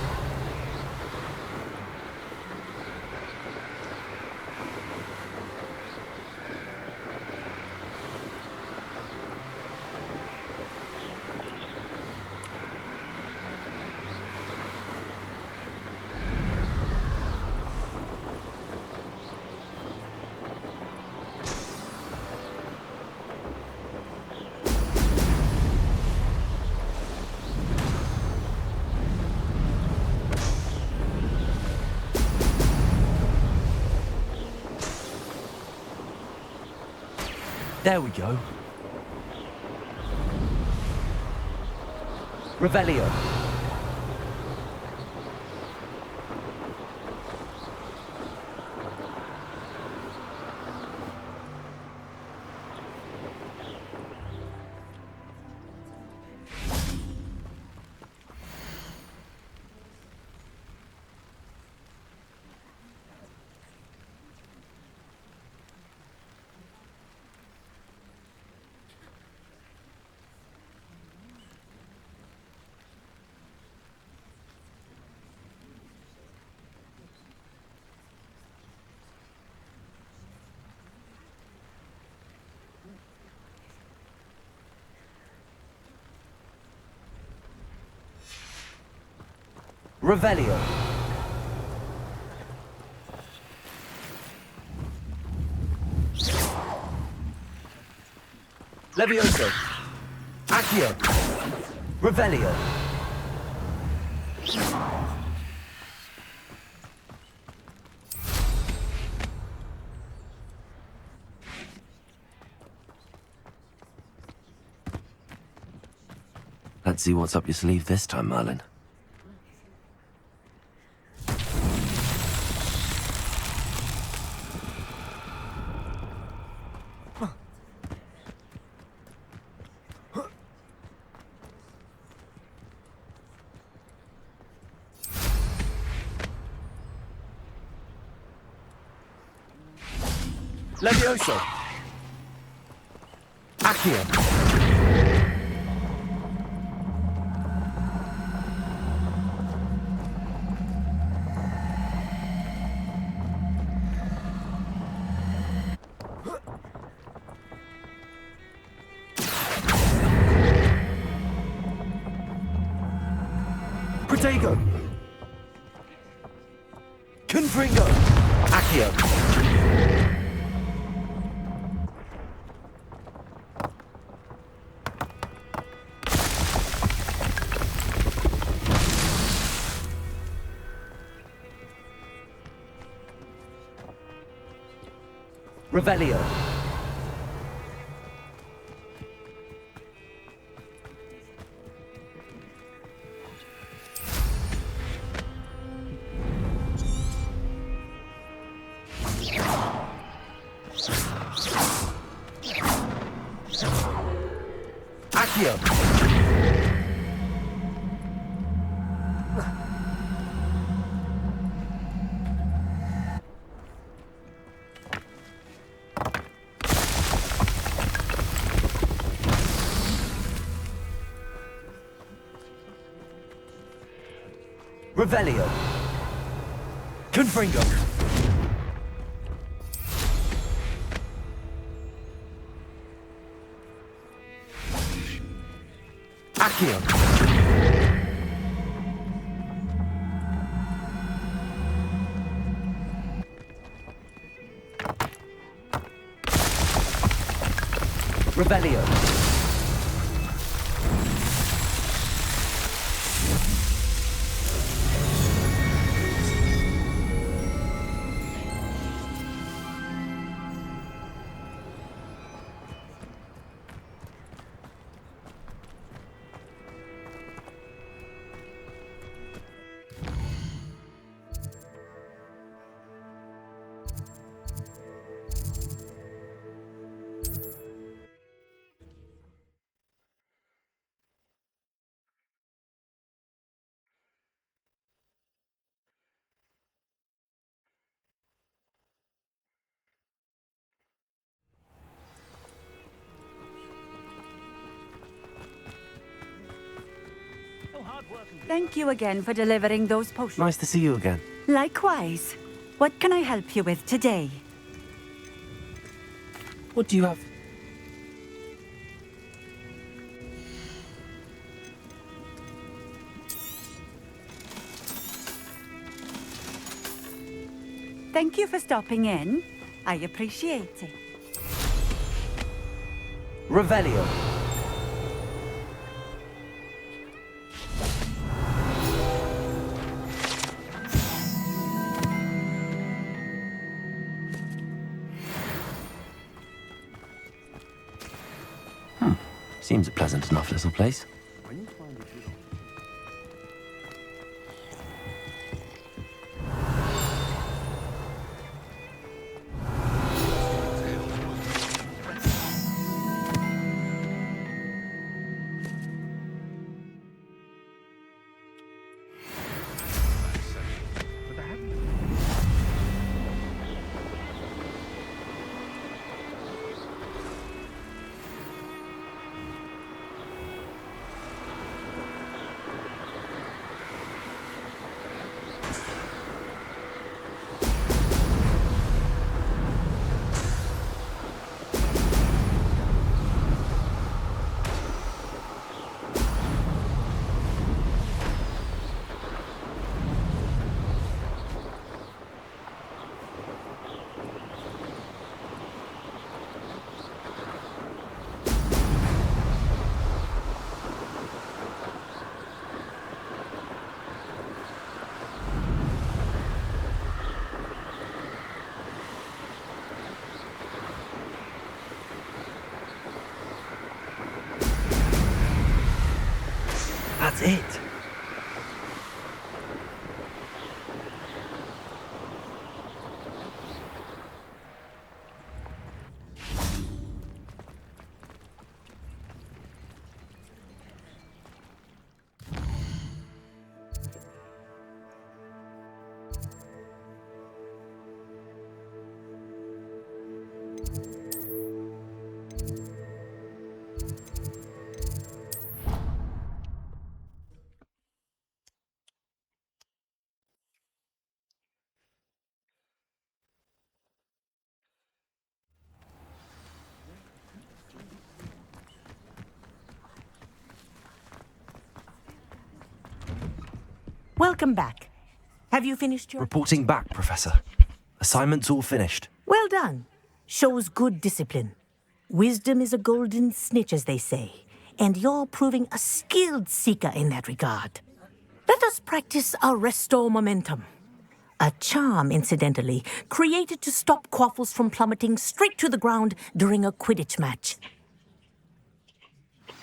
There we go. Revelio. Revelio. Levioso. Accio. Revelio. Let's see what's up your sleeve this time, Merlin. Levioso! Accio! Protego! Confringo! Accio! Revelio. Accio. Revelio. Confringo. Accio. Revelio. Thank you again for delivering those potions. Nice to see you again. Likewise. What can I help you with today? What do you have? Thank you for stopping in. I appreciate it. Revelio. Seems a pleasant enough little place. That's it. Welcome back. Have you finished your... Reporting back, Professor. Assignment's all finished. Well done. Shows good discipline. Wisdom is a golden snitch, as they say, and you're proving a skilled seeker in that regard. Let us practice our restore momentum. A charm, incidentally, created to stop quaffles from plummeting straight to the ground during a Quidditch match.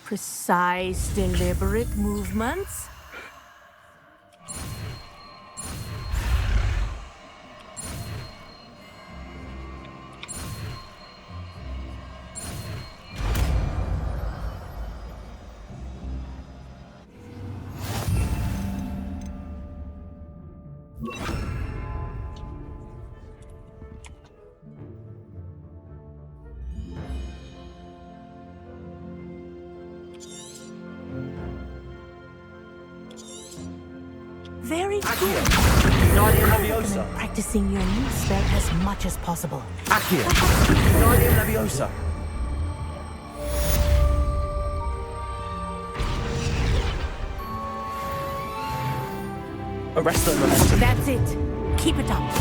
Precise, deliberate movements. Very good. Practicing your new spell as much as possible. Accio! Wingardium Leviosa! Arrest the momentum. That's it. Keep it up.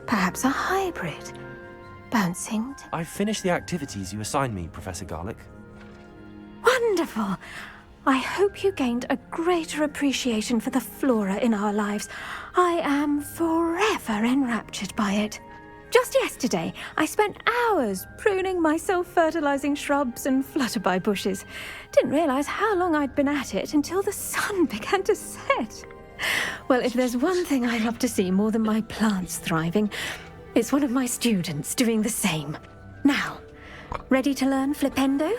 Perhaps a hybrid. Bouncing. I've finished the activities you assigned me, Professor Garlick. Wonderful! I hope you gained a greater appreciation for the flora in our lives. I am forever enraptured by it. Just yesterday, I spent hours pruning my self-fertilizing shrubs and flutterby bushes. Didn't realize how long I'd been at it until the sun began to set. Well, if there's one thing I love to see more than my plants thriving, it's one of my students doing the same. Now, ready to learn Flipendo?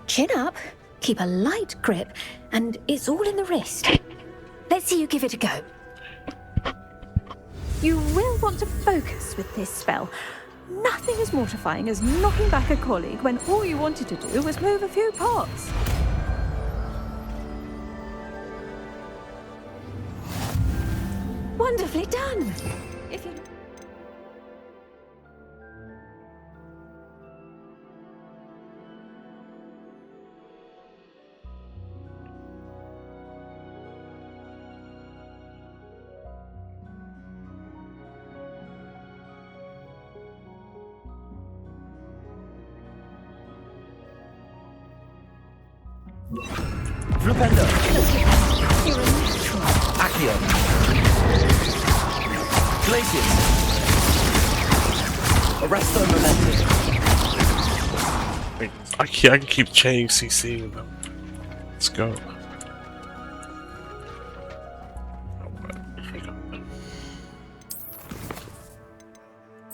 Chin up, keep a light grip, and it's all in the wrist. Let's see you give it a go. You will want to focus with this spell. Nothing as mortifying as knocking back a colleague when all you wanted to do was move a few pots. Wonderfully done. If you... Flipendo! You're a natural. Accio! Glacius! Arrest the momentum! I can keep chaining CCing them. Let's go.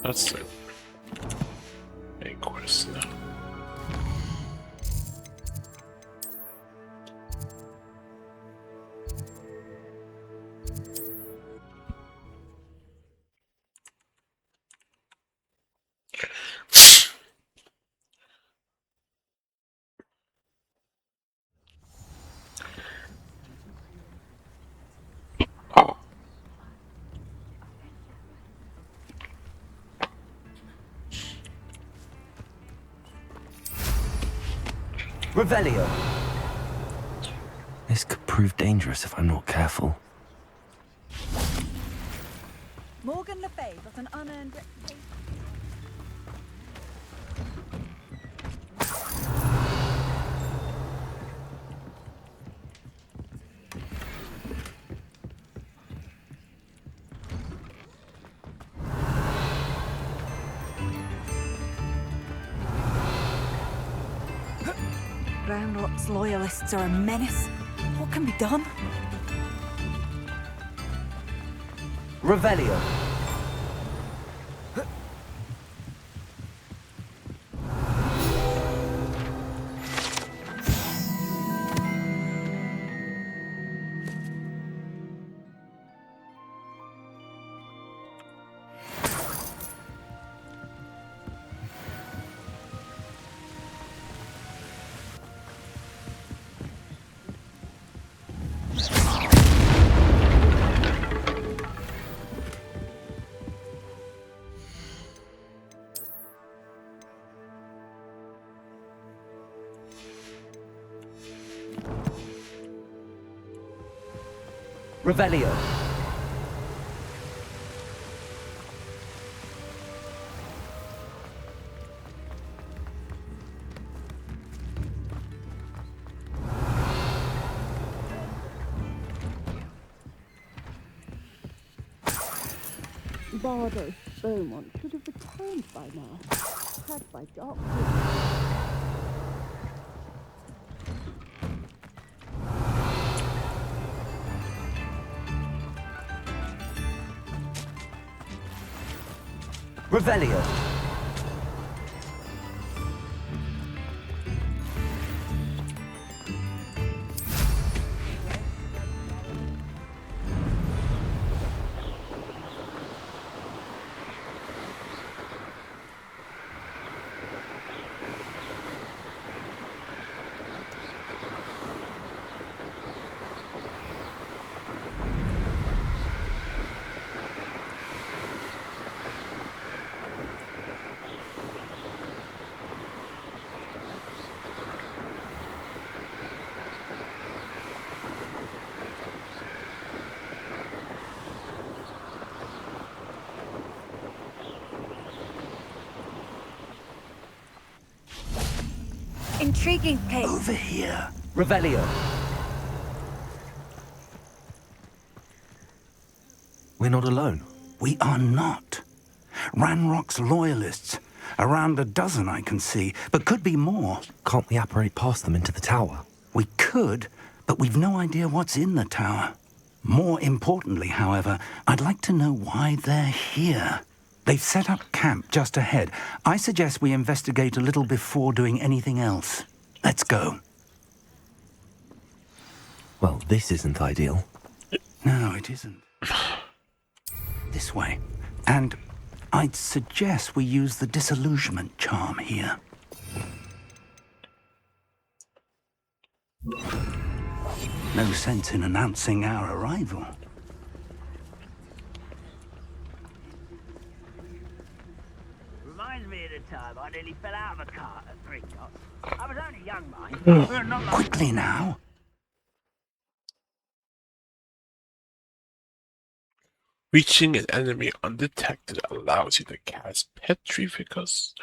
That's the main quest now. Revelio! This could prove dangerous if I'm not careful. Morgan Le Fay got an unearned reputation. Groundrock's loyalists are a menace. What can be done? Revelio. Revelio. Bardo Beaumont should have returned by now. Had by dark. Revelio. Intriguing case. Over here. Revelio. We're not alone. We are not. Ranrock's loyalists. Around a dozen I can see, but could be more. Can't we apparate past them into the tower? We could, but we've no idea what's in the tower. More importantly, however, I'd like to know why they're here. They've set up camp just ahead. I suggest we investigate a little before doing anything else. Let's go. Well, this isn't ideal. No, it isn't. This way. And I'd suggest we use the disillusionment charm here. No sense in announcing our arrival. Reminds me of the time I nearly fell out of a cart at 3 knots. I was only young, mind. But not like... Quickly now. Reaching an enemy undetected allows you to cast Petrificus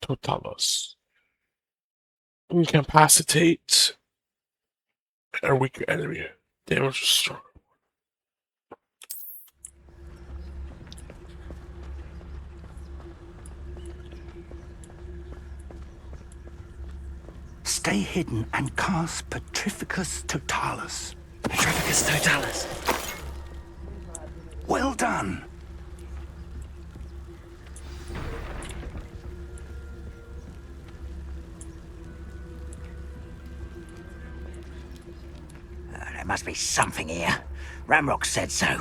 Totalis. Incapacitate a weaker enemy. Damage is strong. Stay hidden and cast Petrificus Totalis. Petrificus Totalis. Well done. There must be something here. Ranrock said so.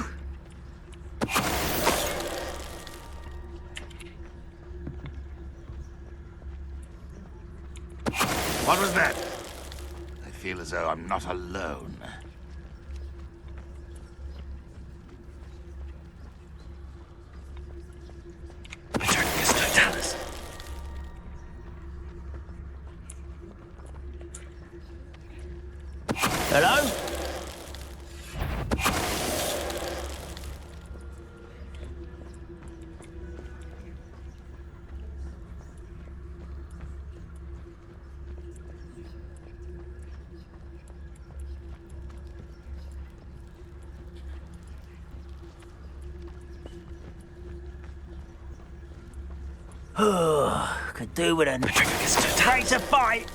What was that? I feel as though I'm not alone. Petrificus Totalis. Hello? Could do with an... Ready to fight!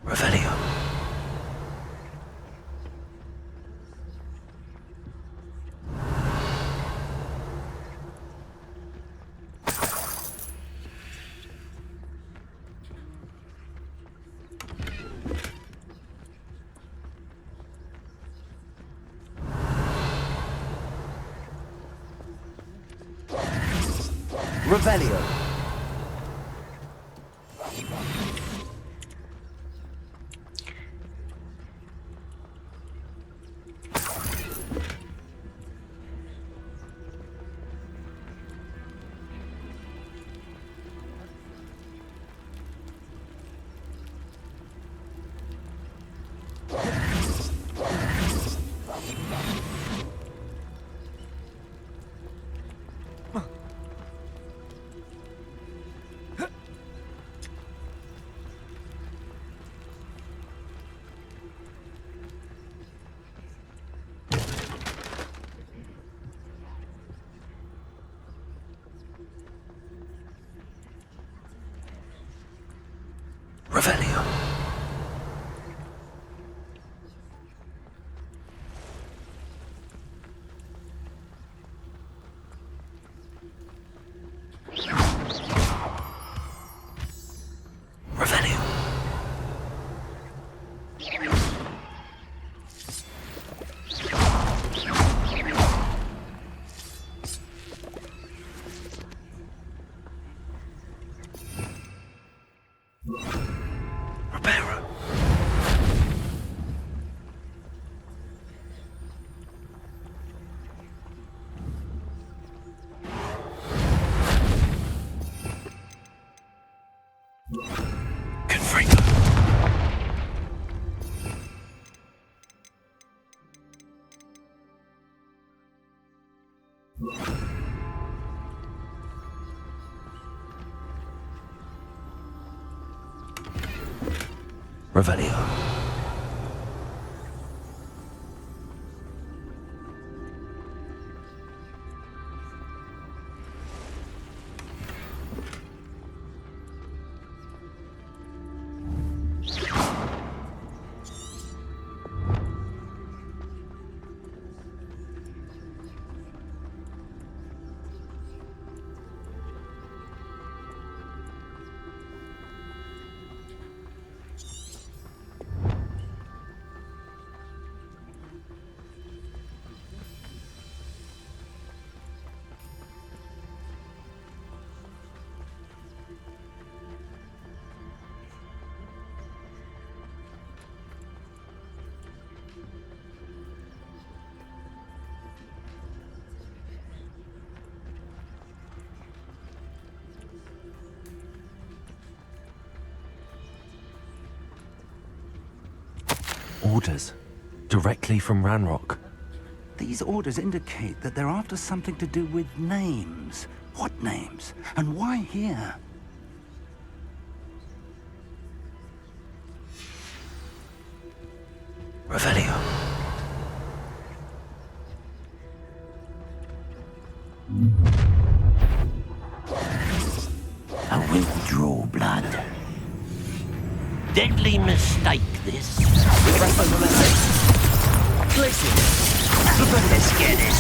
Revelio. Revelio. Revelio. Revelio. Revelio. Orders. Directly from Ranrock. These orders indicate that they're after something to do with names. What names? And why here? Revelio. I will draw blood. Deadly mistake, this. Listen. Let's get it.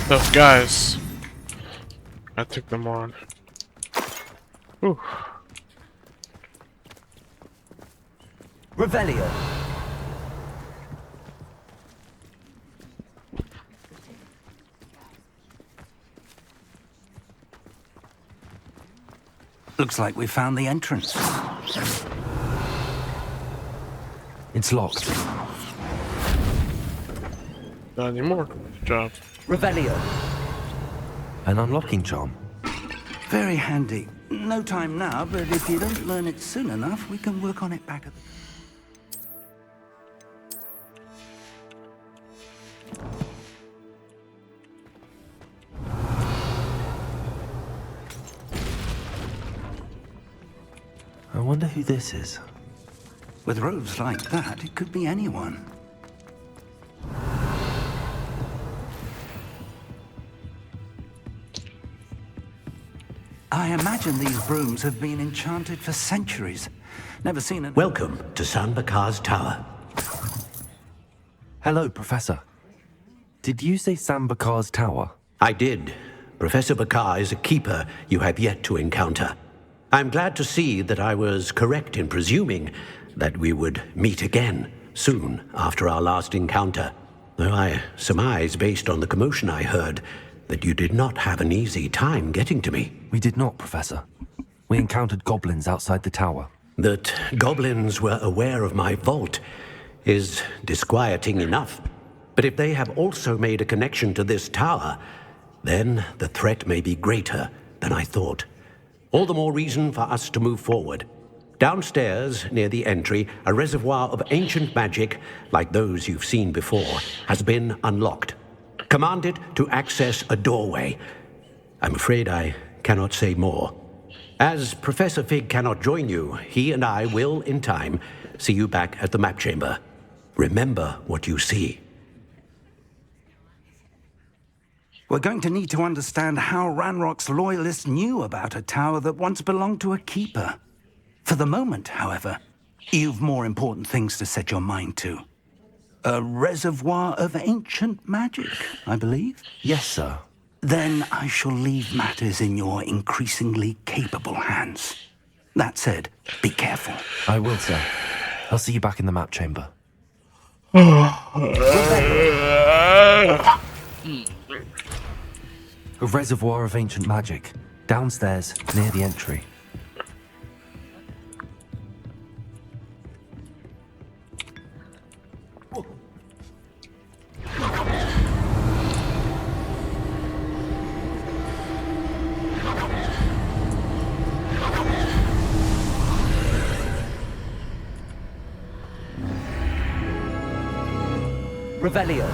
Those guys. I took them on. Whew. Revelio. Looks like we found the entrance. It's locked. Not anymore. Good job. Revelio. An unlocking charm. Very handy. No time now, but if you don't learn it soon enough, we can work on it back at the... I wonder who this is. With robes like that, it could be anyone. I imagine these brooms have been enchanted for centuries. Never seen it. Welcome to Sanbakar's Tower. Hello, Professor. Did you say Sambakar's Tower? I did. Professor Bakar is a keeper you have yet to encounter. I'm glad to see that I was correct in presuming that we would meet again soon after our last encounter, though I surmise, based on the commotion I heard, that you did not have an easy time getting to me. We did not, Professor. We encountered goblins outside the tower. That goblins were aware of my vault is disquieting enough. But if they have also made a connection to this tower, then the threat may be greater than I thought. All the more reason for us to move forward. Downstairs, near the entry, a reservoir of ancient magic, like those you've seen before, has been unlocked. Commanded to access a doorway. I'm afraid I cannot say more. As Professor Fig cannot join you, he and I will, in time, see you back at the map chamber. Remember what you see. We're going to need to understand how Ranrock's loyalists knew about a tower that once belonged to a keeper. For the moment, however, you've more important things to set your mind to. A reservoir of ancient magic, I believe? Yes, sir. Then I shall leave matters in your increasingly capable hands. That said, be careful. I will, sir. I'll see you back in the map chamber. A reservoir of ancient magic, downstairs, near the entry. Revelio.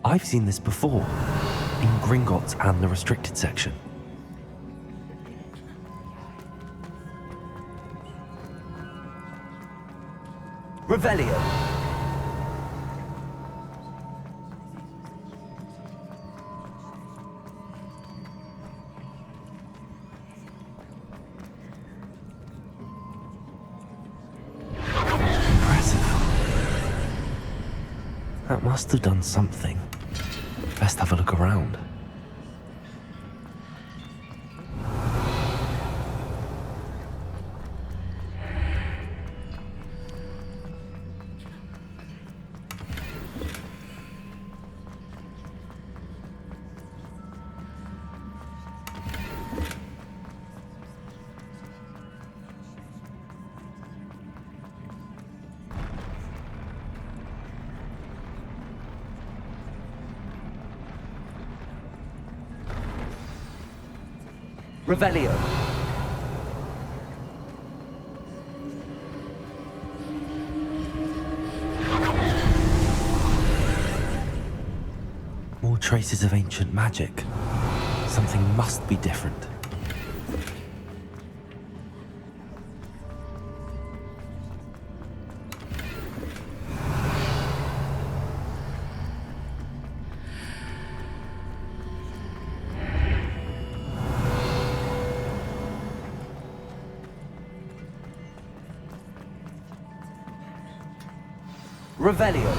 I've seen this before, in Gringotts and the restricted section. Revelio. That must have done something. Best have a look around. Revelio. More traces of ancient magic. Something must be different. Revelio.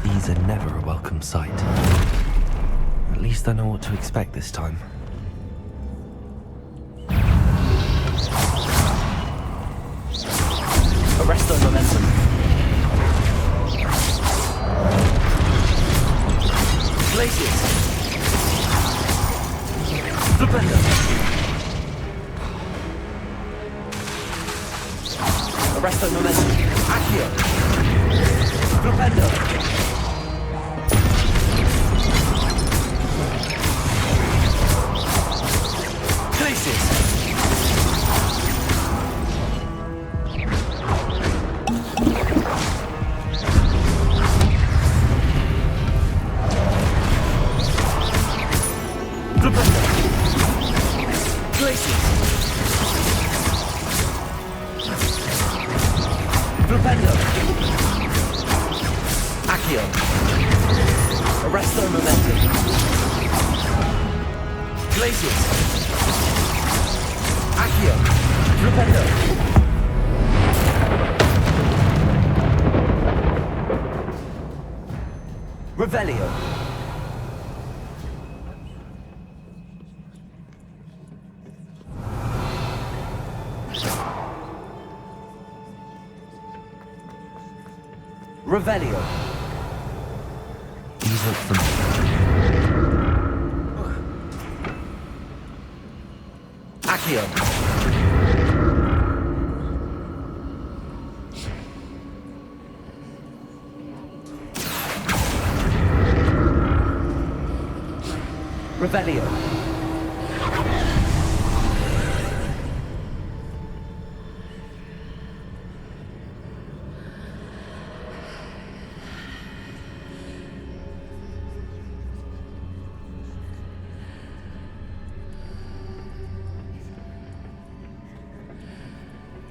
These are never a welcome sight. At least least I know what to expect this time. Arresto momentum. Glacius. Flipendo. Arresto momentum. Accio. Flipendo. Glacius. Flipendo. Accio. Arresto momentum. Glacius. Accio. Flipendo. Revelio. Revelio. These look familiar. Accio. Revelio.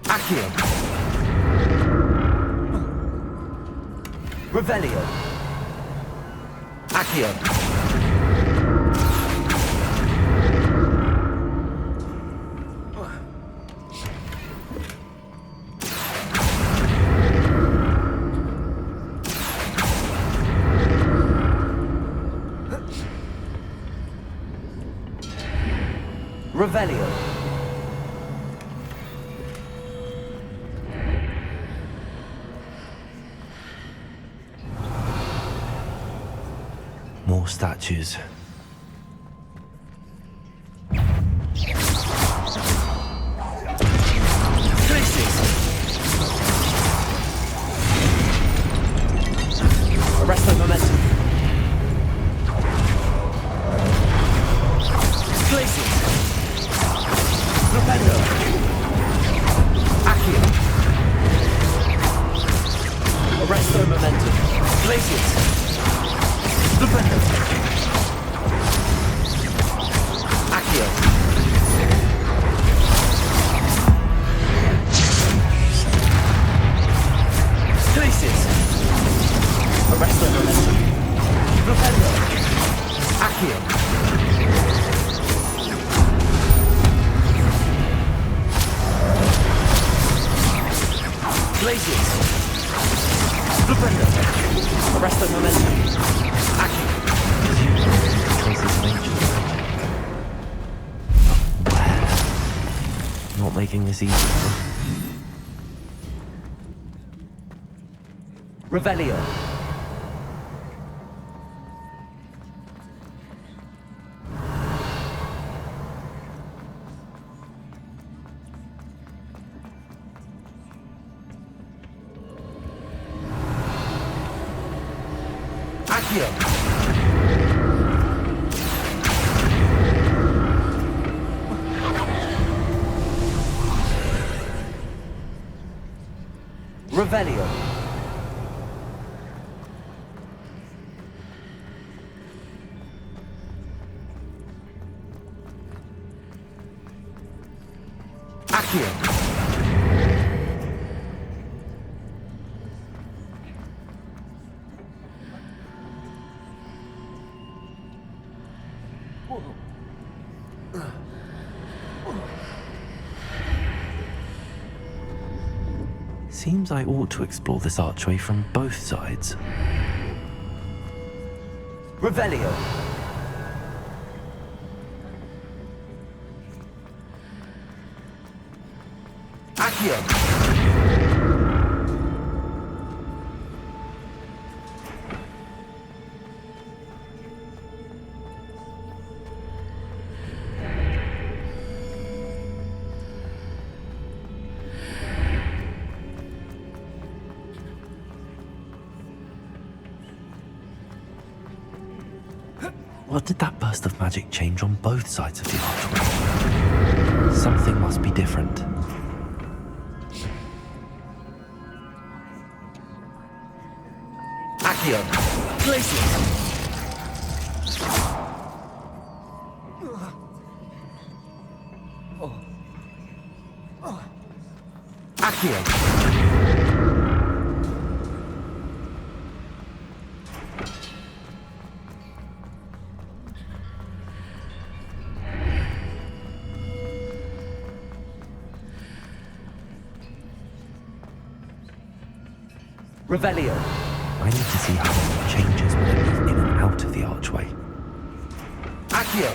Accio. Revelio. Accio. Revelio. More statues. Arresto momentum. Glacius. Flipendo. Accio. Arresto momentum. Glacius. Flipendo. Accio. Glacius. Arresto momentum. Flipendo. Accio. Glacius. Flipendo. Arresto momentum. Accio. Traces of ancient magic. Not making this easy. Revelio. Accio. Revelio. Accio. Seems I ought to explore this archway from both sides. Revelio. Accio. What did that burst of magic change on both sides of the archway? Something must be different. Accio. Glacius. Accio. Revelio. I need to see how it changes when I move in and out of the archway. Accio.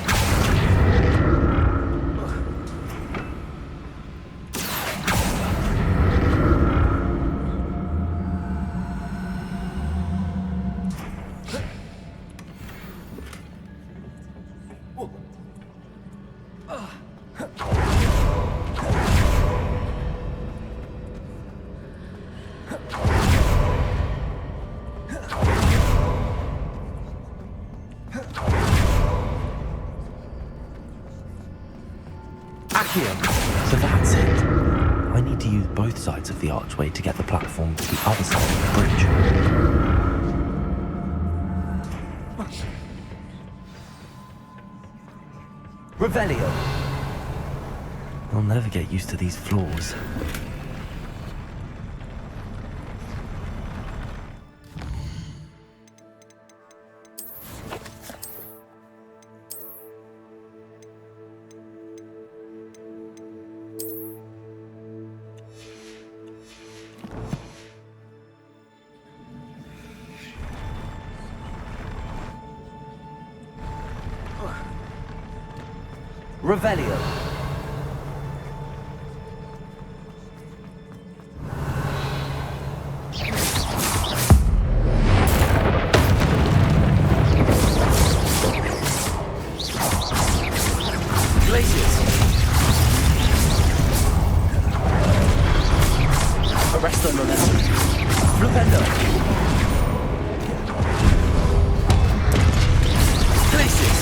So that's it. I need to use both sides of the archway to get the platform to the other side of the bridge. Revelio. I'll never get used to these floors. Revelio. Glacius. Arresto momentum. Flupendo. Glacius.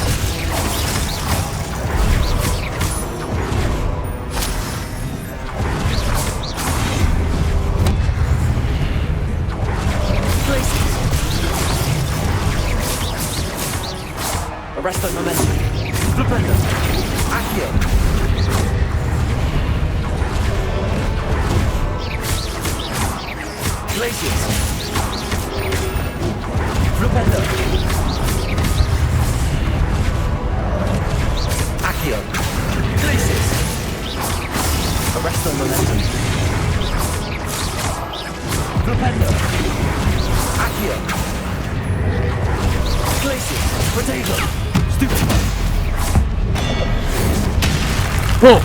Arresto momentum. Flupendo. Accio. Glacius. Flupendo. Accio. Glacius. Arresto momentum. Flupendo. Accio. Glacius. Potato. Stupid. Boom!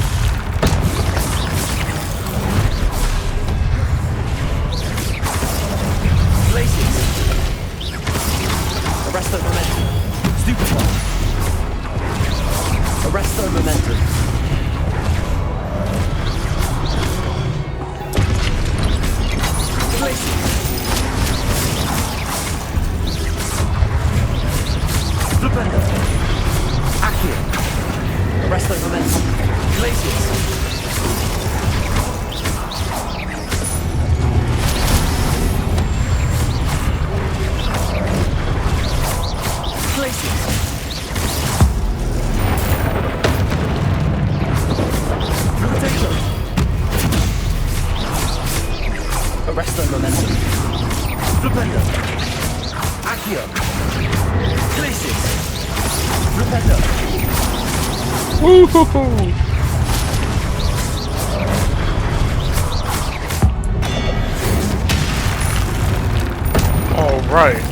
Glacius. Arresto momentum. Stupefy. Arresto momentum. Glacius. Flupendo. Accio. Arresto momentum. Glacius. Glacius. Potato. Arresto momentum. Flupendo. Accio. Glacius. Flupendo. Woo-hoo-hoo! All right.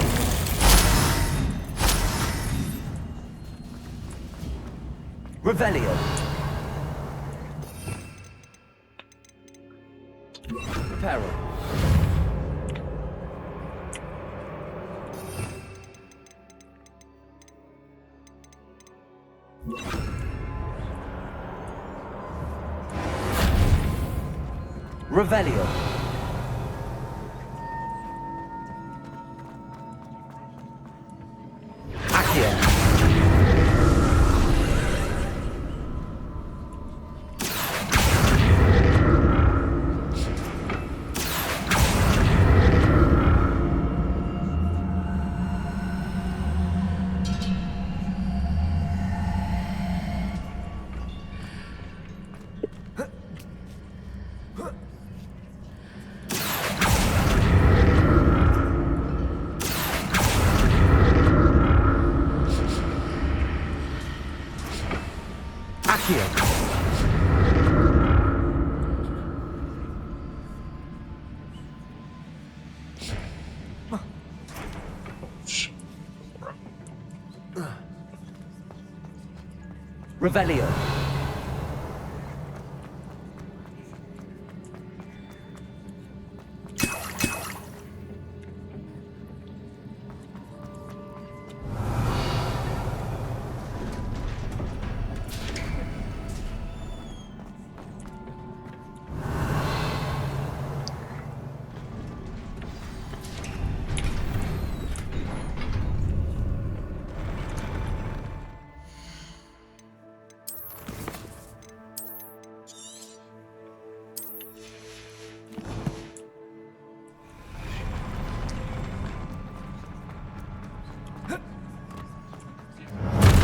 Revelio. Reparo. Revelio. Accio. Revelio.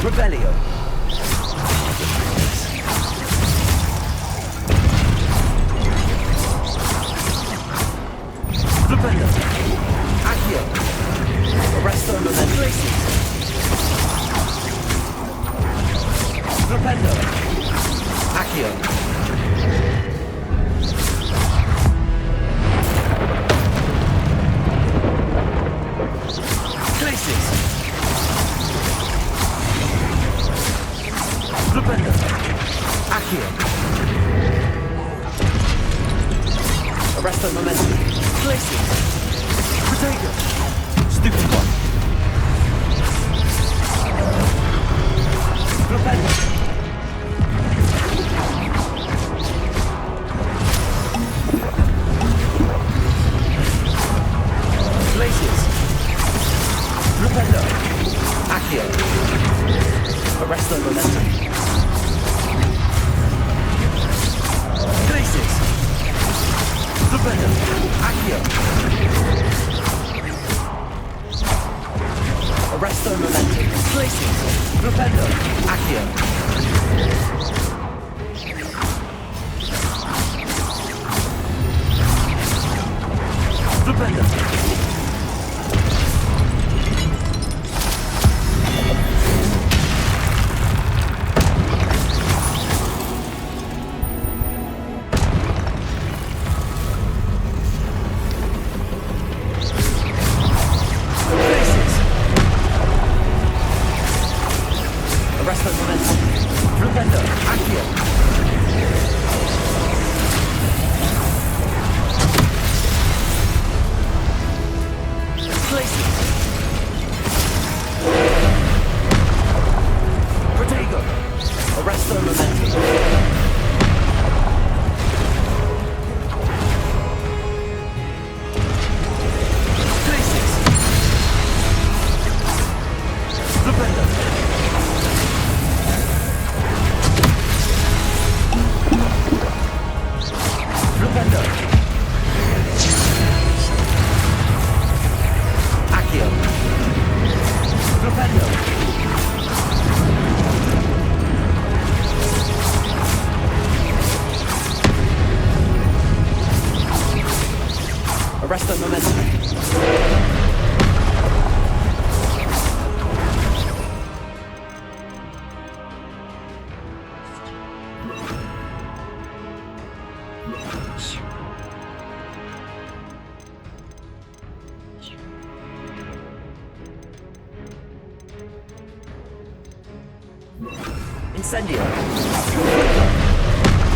Revelio. Flipendo. Accio. Arresto momentum. Flipendo. Accio. Places. Flipendo. Accio. Arresto momentum. Places. Potato. Stupid one. Flipendo. Places. Flipendo. Accio. Arresto momentum. Places. Flipendo. Accio. Arresto momentum. Places. Flipendo. Accio. Flipendo. Arresto momentum. Flipendo. Accio. Places. Protego. Arresto momentum. Places. Flipendo. Flipendo. Accio. Flipendo. Arresto momentum. Incendio.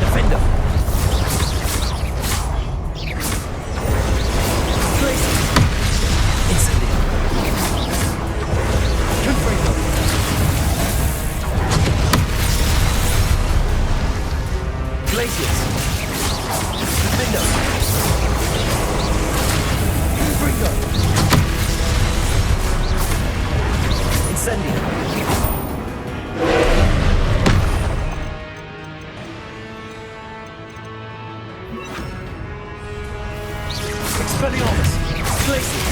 Defendo. Glacius. Defender. Confringo. Incendio. Expelliarmus. Glacius.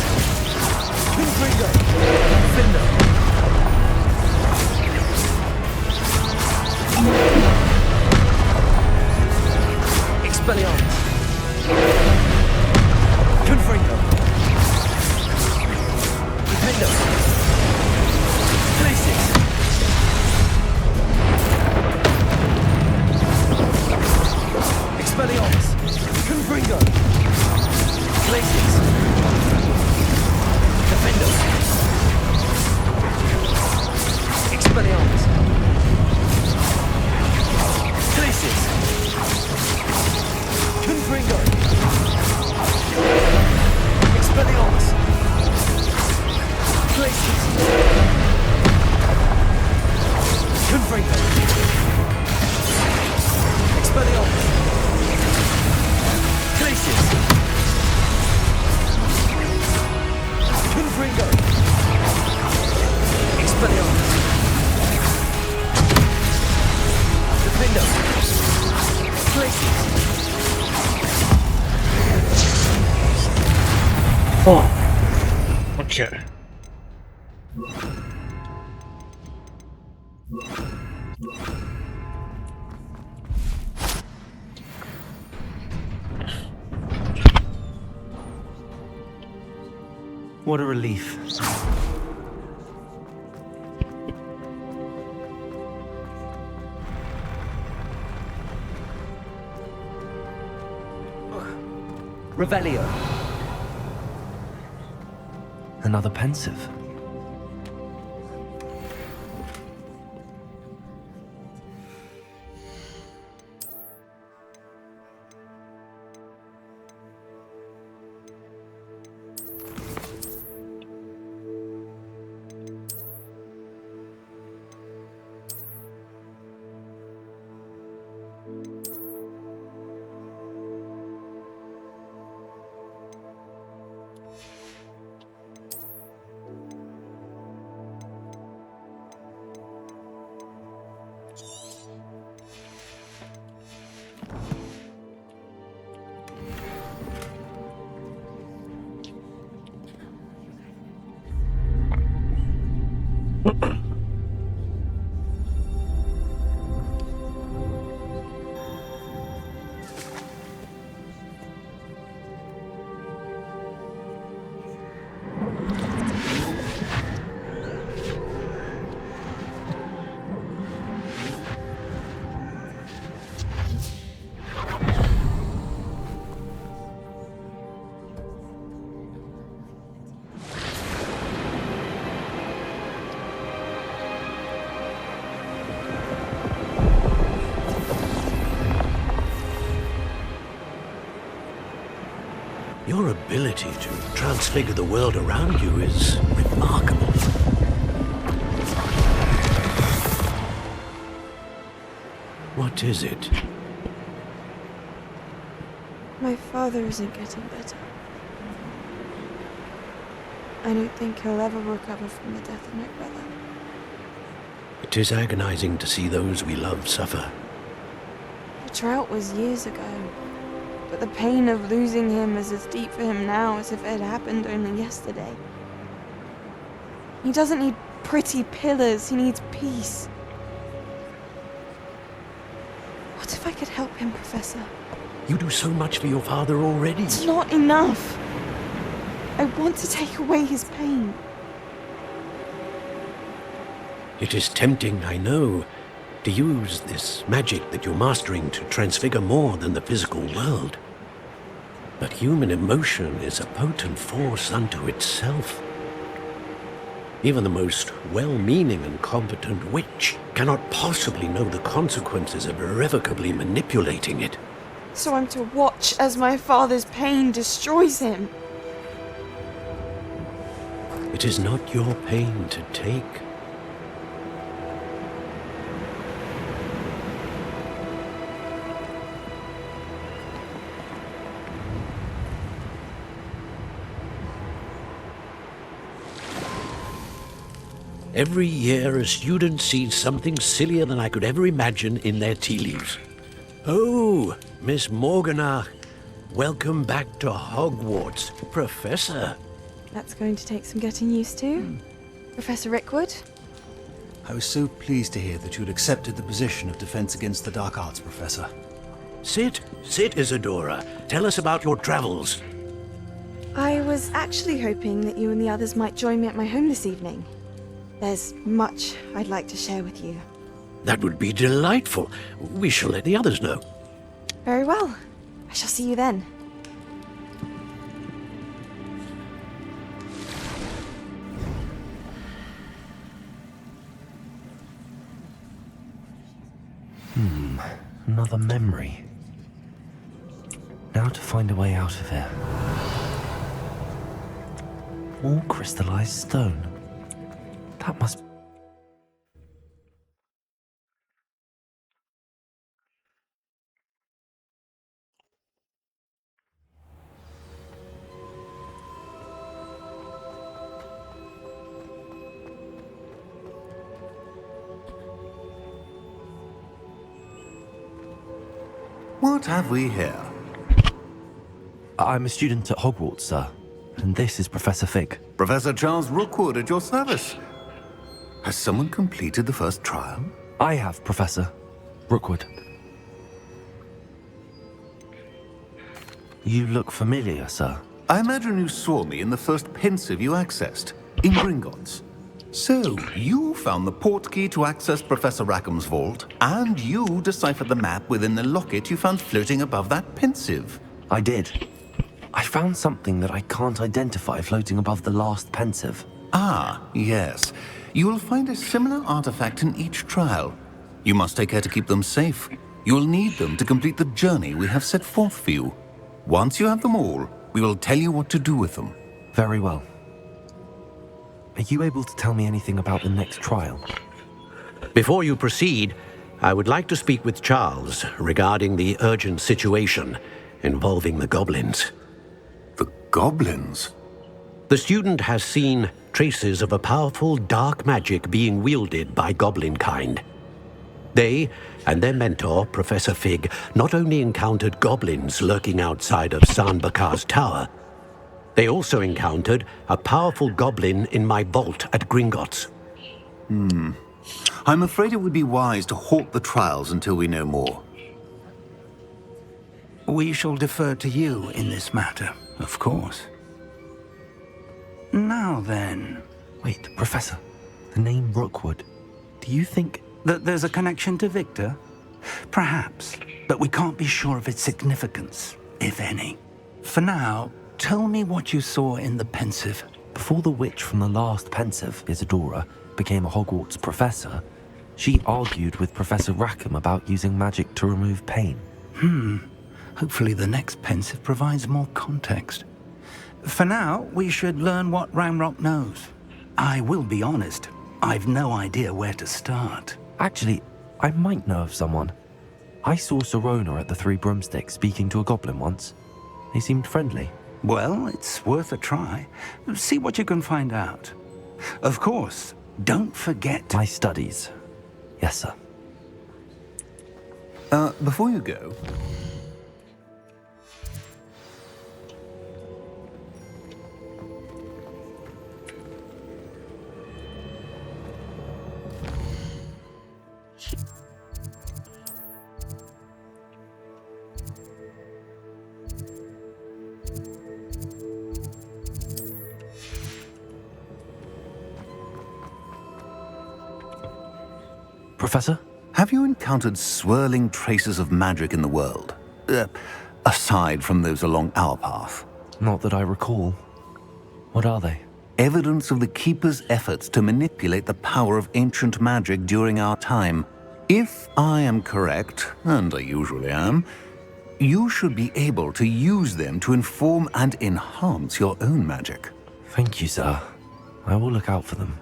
Confringo. Defender. Expelliarmus. Confringo. Defender. Glacius. Expelliarmus. Confringo. Glacius. Defender. Expelliarmus. Glacius. Confringo. Expelliarmus. Glacius. Confringo. Expelliarmus. Glacius. Confringo. Expelliarmus. Defender. Glacius. Oh. Okay. What a relief. Revelio. Another pensive. Your ability to transfigure the world around you is remarkable. What is it? My father isn't getting better. I don't think he'll ever recover from the death of my brother. It is agonizing to see those we love suffer. The drought was years ago, but the pain of losing him is as deep for him now as if it had happened only yesterday. He doesn't need pretty pillars, he needs peace. What if I could help him, Professor? You do so much for your father already. It's not enough. I want to take away his pain. It is tempting, I know, to use this magic that you're mastering to transfigure more than the physical world. But human emotion is a potent force unto itself. Even the most well-meaning and competent witch cannot possibly know the consequences of irrevocably manipulating it. So I'm to watch as my father's pain destroys him. It is not your pain to take. Every year, a student sees something sillier than I could ever imagine in their tea leaves. Oh, Miss Morganach, welcome back to Hogwarts, Professor. That's going to take some getting used to. Professor Rickwood? I was so pleased to hear that you had accepted the position of Defense Against the Dark Arts, Professor. Sit, Isadora. Tell us about your travels. I was actually hoping that you and the others might join me at my home this evening. There's much I'd like to share with you. That would be delightful. We shall let the others know. Very well. I shall see you then. Another memory. Now to find a way out of here. More crystallized stone. That must... What have we here? I'm a student at Hogwarts, sir. And this is Professor Fig. Professor Charles Rookwood at your service. Has someone completed the first trial? I have, Professor Rookwood. You look familiar, sir. I imagine you saw me in the first pensive you accessed, in Gringotts. So, you found the portkey to access Professor Rackham's vault, and you deciphered the map within the locket you found floating above that pensive. I did. I found something that I can't identify floating above the last pensive. Ah, yes. You will find a similar artifact in each trial. You must take care to keep them safe. You will need them to complete the journey we have set forth for you. Once you have them all, we will tell you what to do with them. Very well. Are you able to tell me anything about the next trial? Before you proceed, I would like to speak with Charles regarding the urgent situation involving the goblins. The goblins? The student has seen traces of a powerful dark magic being wielded by goblin kind. They and their mentor, Professor Fig, not only encountered goblins lurking outside of Sanbakar's tower, they also encountered a powerful goblin in my vault at Gringotts. I'm afraid it would be wise to halt the trials until we know more. We shall defer to you in this matter, of course. Now then... Wait, Professor. The name Rookwood. Do you think... that there's a connection to Victor? Perhaps, but we can't be sure of its significance, if any. For now, tell me what you saw in the pensive. Before the witch from the last pensive, Isadora, became a Hogwarts professor, she argued with Professor Rackham about using magic to remove pain. Hopefully the next pensive provides more context. For now, we should learn what Ranrock knows. I will be honest, I've no idea where to start. Actually, I might know of someone. I saw Serona at the Three Broomsticks speaking to a goblin once. They seemed friendly. Well, it's worth a try. See what you can find out. Of course, don't forget... my studies. Yes, sir. Before you go... Professor? Have you encountered swirling traces of magic in the world? Aside from those along our path? Not that I recall. What are they? Evidence of the Keeper's efforts to manipulate the power of ancient magic during our time. If I am correct, and I usually am, you should be able to use them to inform and enhance your own magic. Thank you, sir. I will look out for them.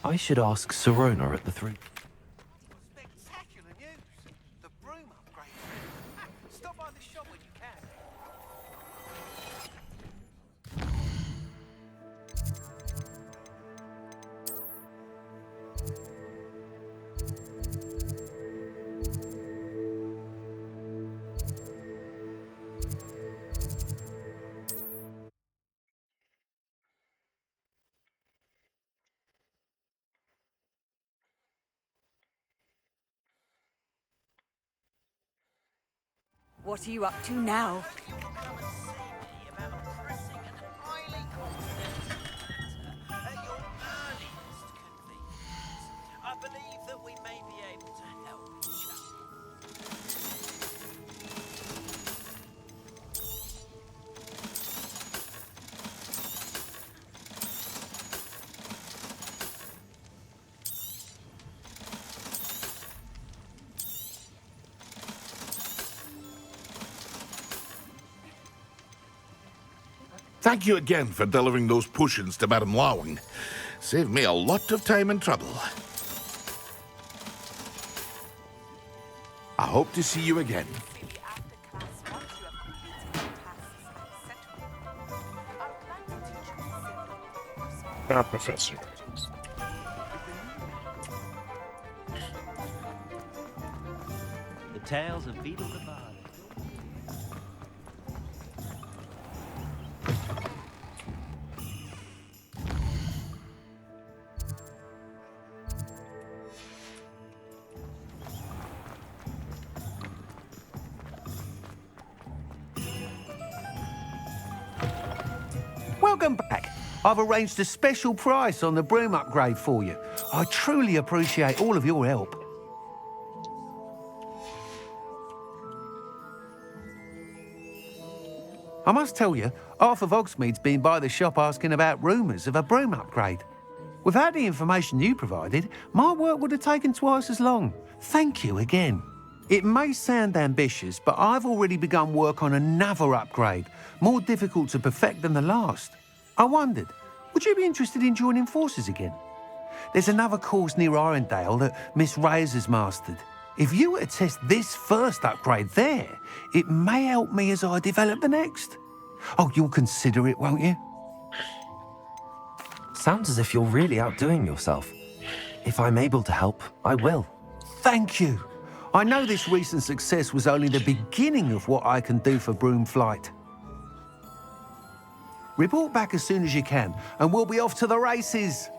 I should ask Serona at the three. Spectacular news! The broom upgrade. Stop by the shop when you can. What are you up to now? I believe that we may be able to help each other. Thank you again for delivering those potions to Madame Lawing. Saved me a lot of time and trouble. I hope to see you again. Ah, Professor. The tales of Beetle the Bard. Welcome back. I've arranged a special price on the broom upgrade for you. I truly appreciate all of your help. I must tell you, half of Hogsmeade's been by the shop asking about rumours of a broom upgrade. Without the information you provided, my work would have taken twice as long. Thank you again. It may sound ambitious, but I've already begun work on another upgrade, more difficult to perfect than the last. I wondered, would you be interested in joining forces again? There's another course near Irondale that Miss Reyes has mastered. If you were to test this first upgrade there, it may help me as I develop the next. Oh, you'll consider it, won't you? Sounds as if you're really outdoing yourself. If I'm able to help, I will. Thank you. I know this recent success was only the beginning of what I can do for Broomflight. Report back as soon as you can, and we'll be off to the races.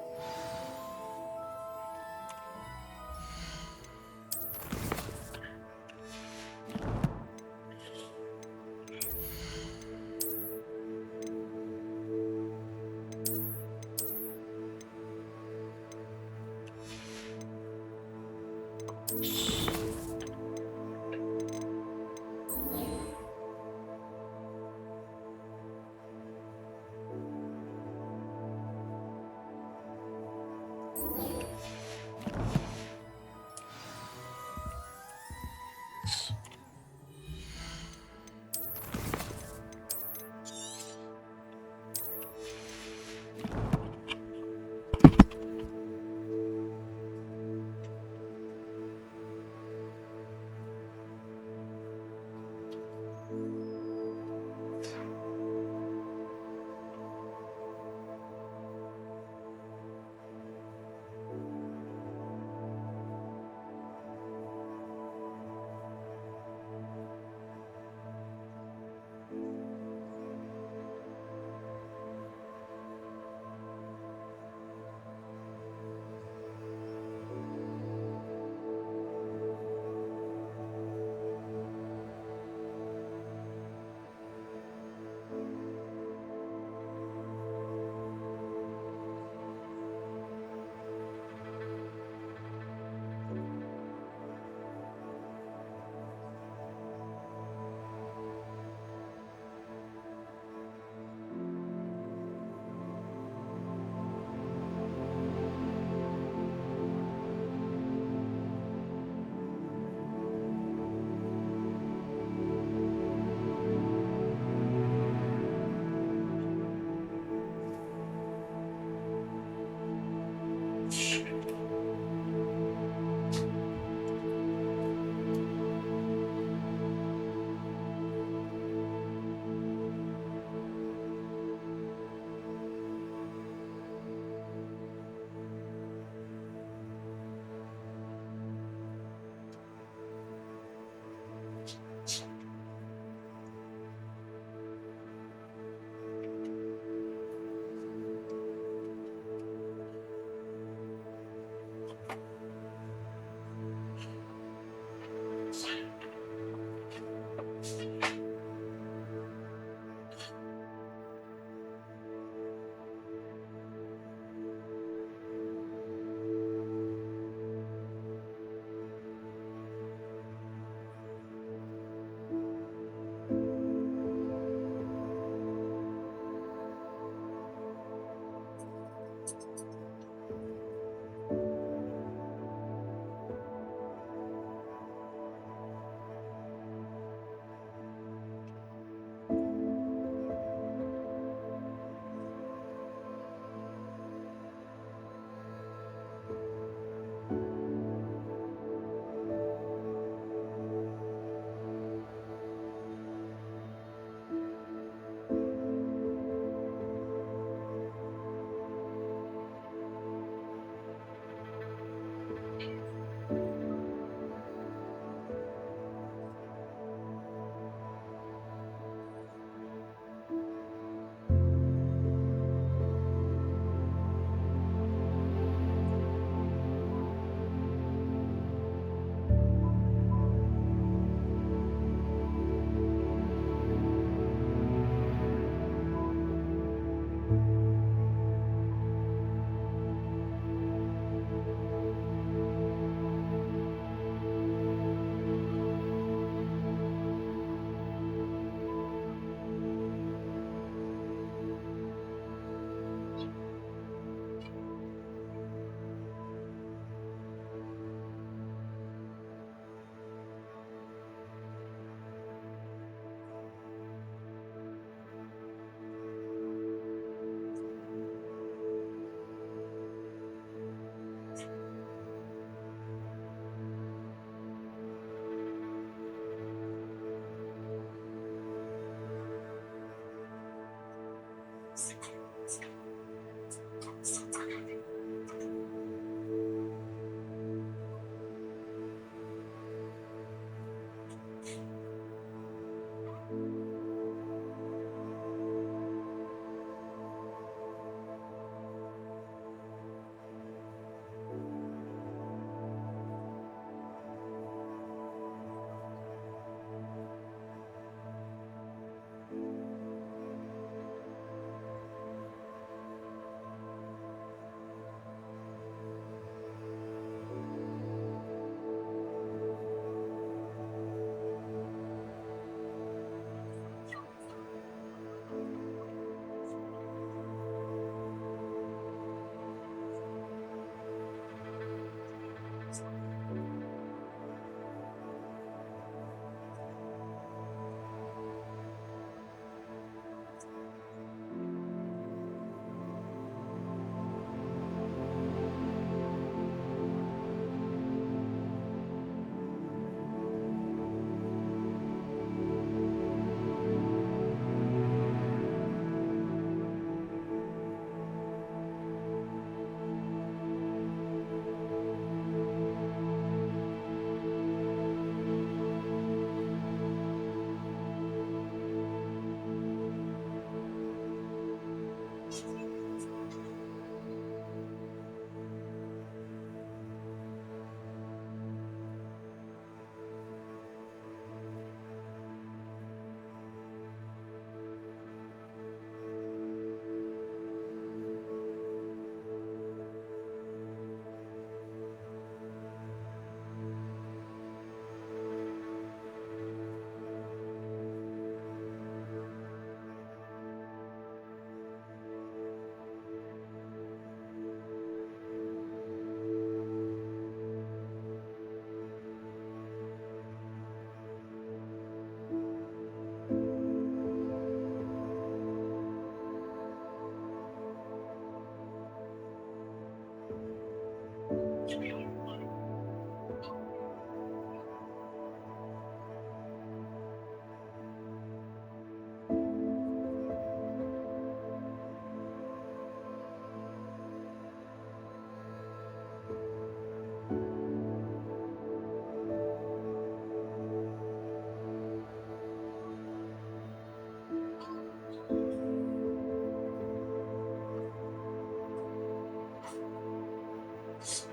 Hogwarts.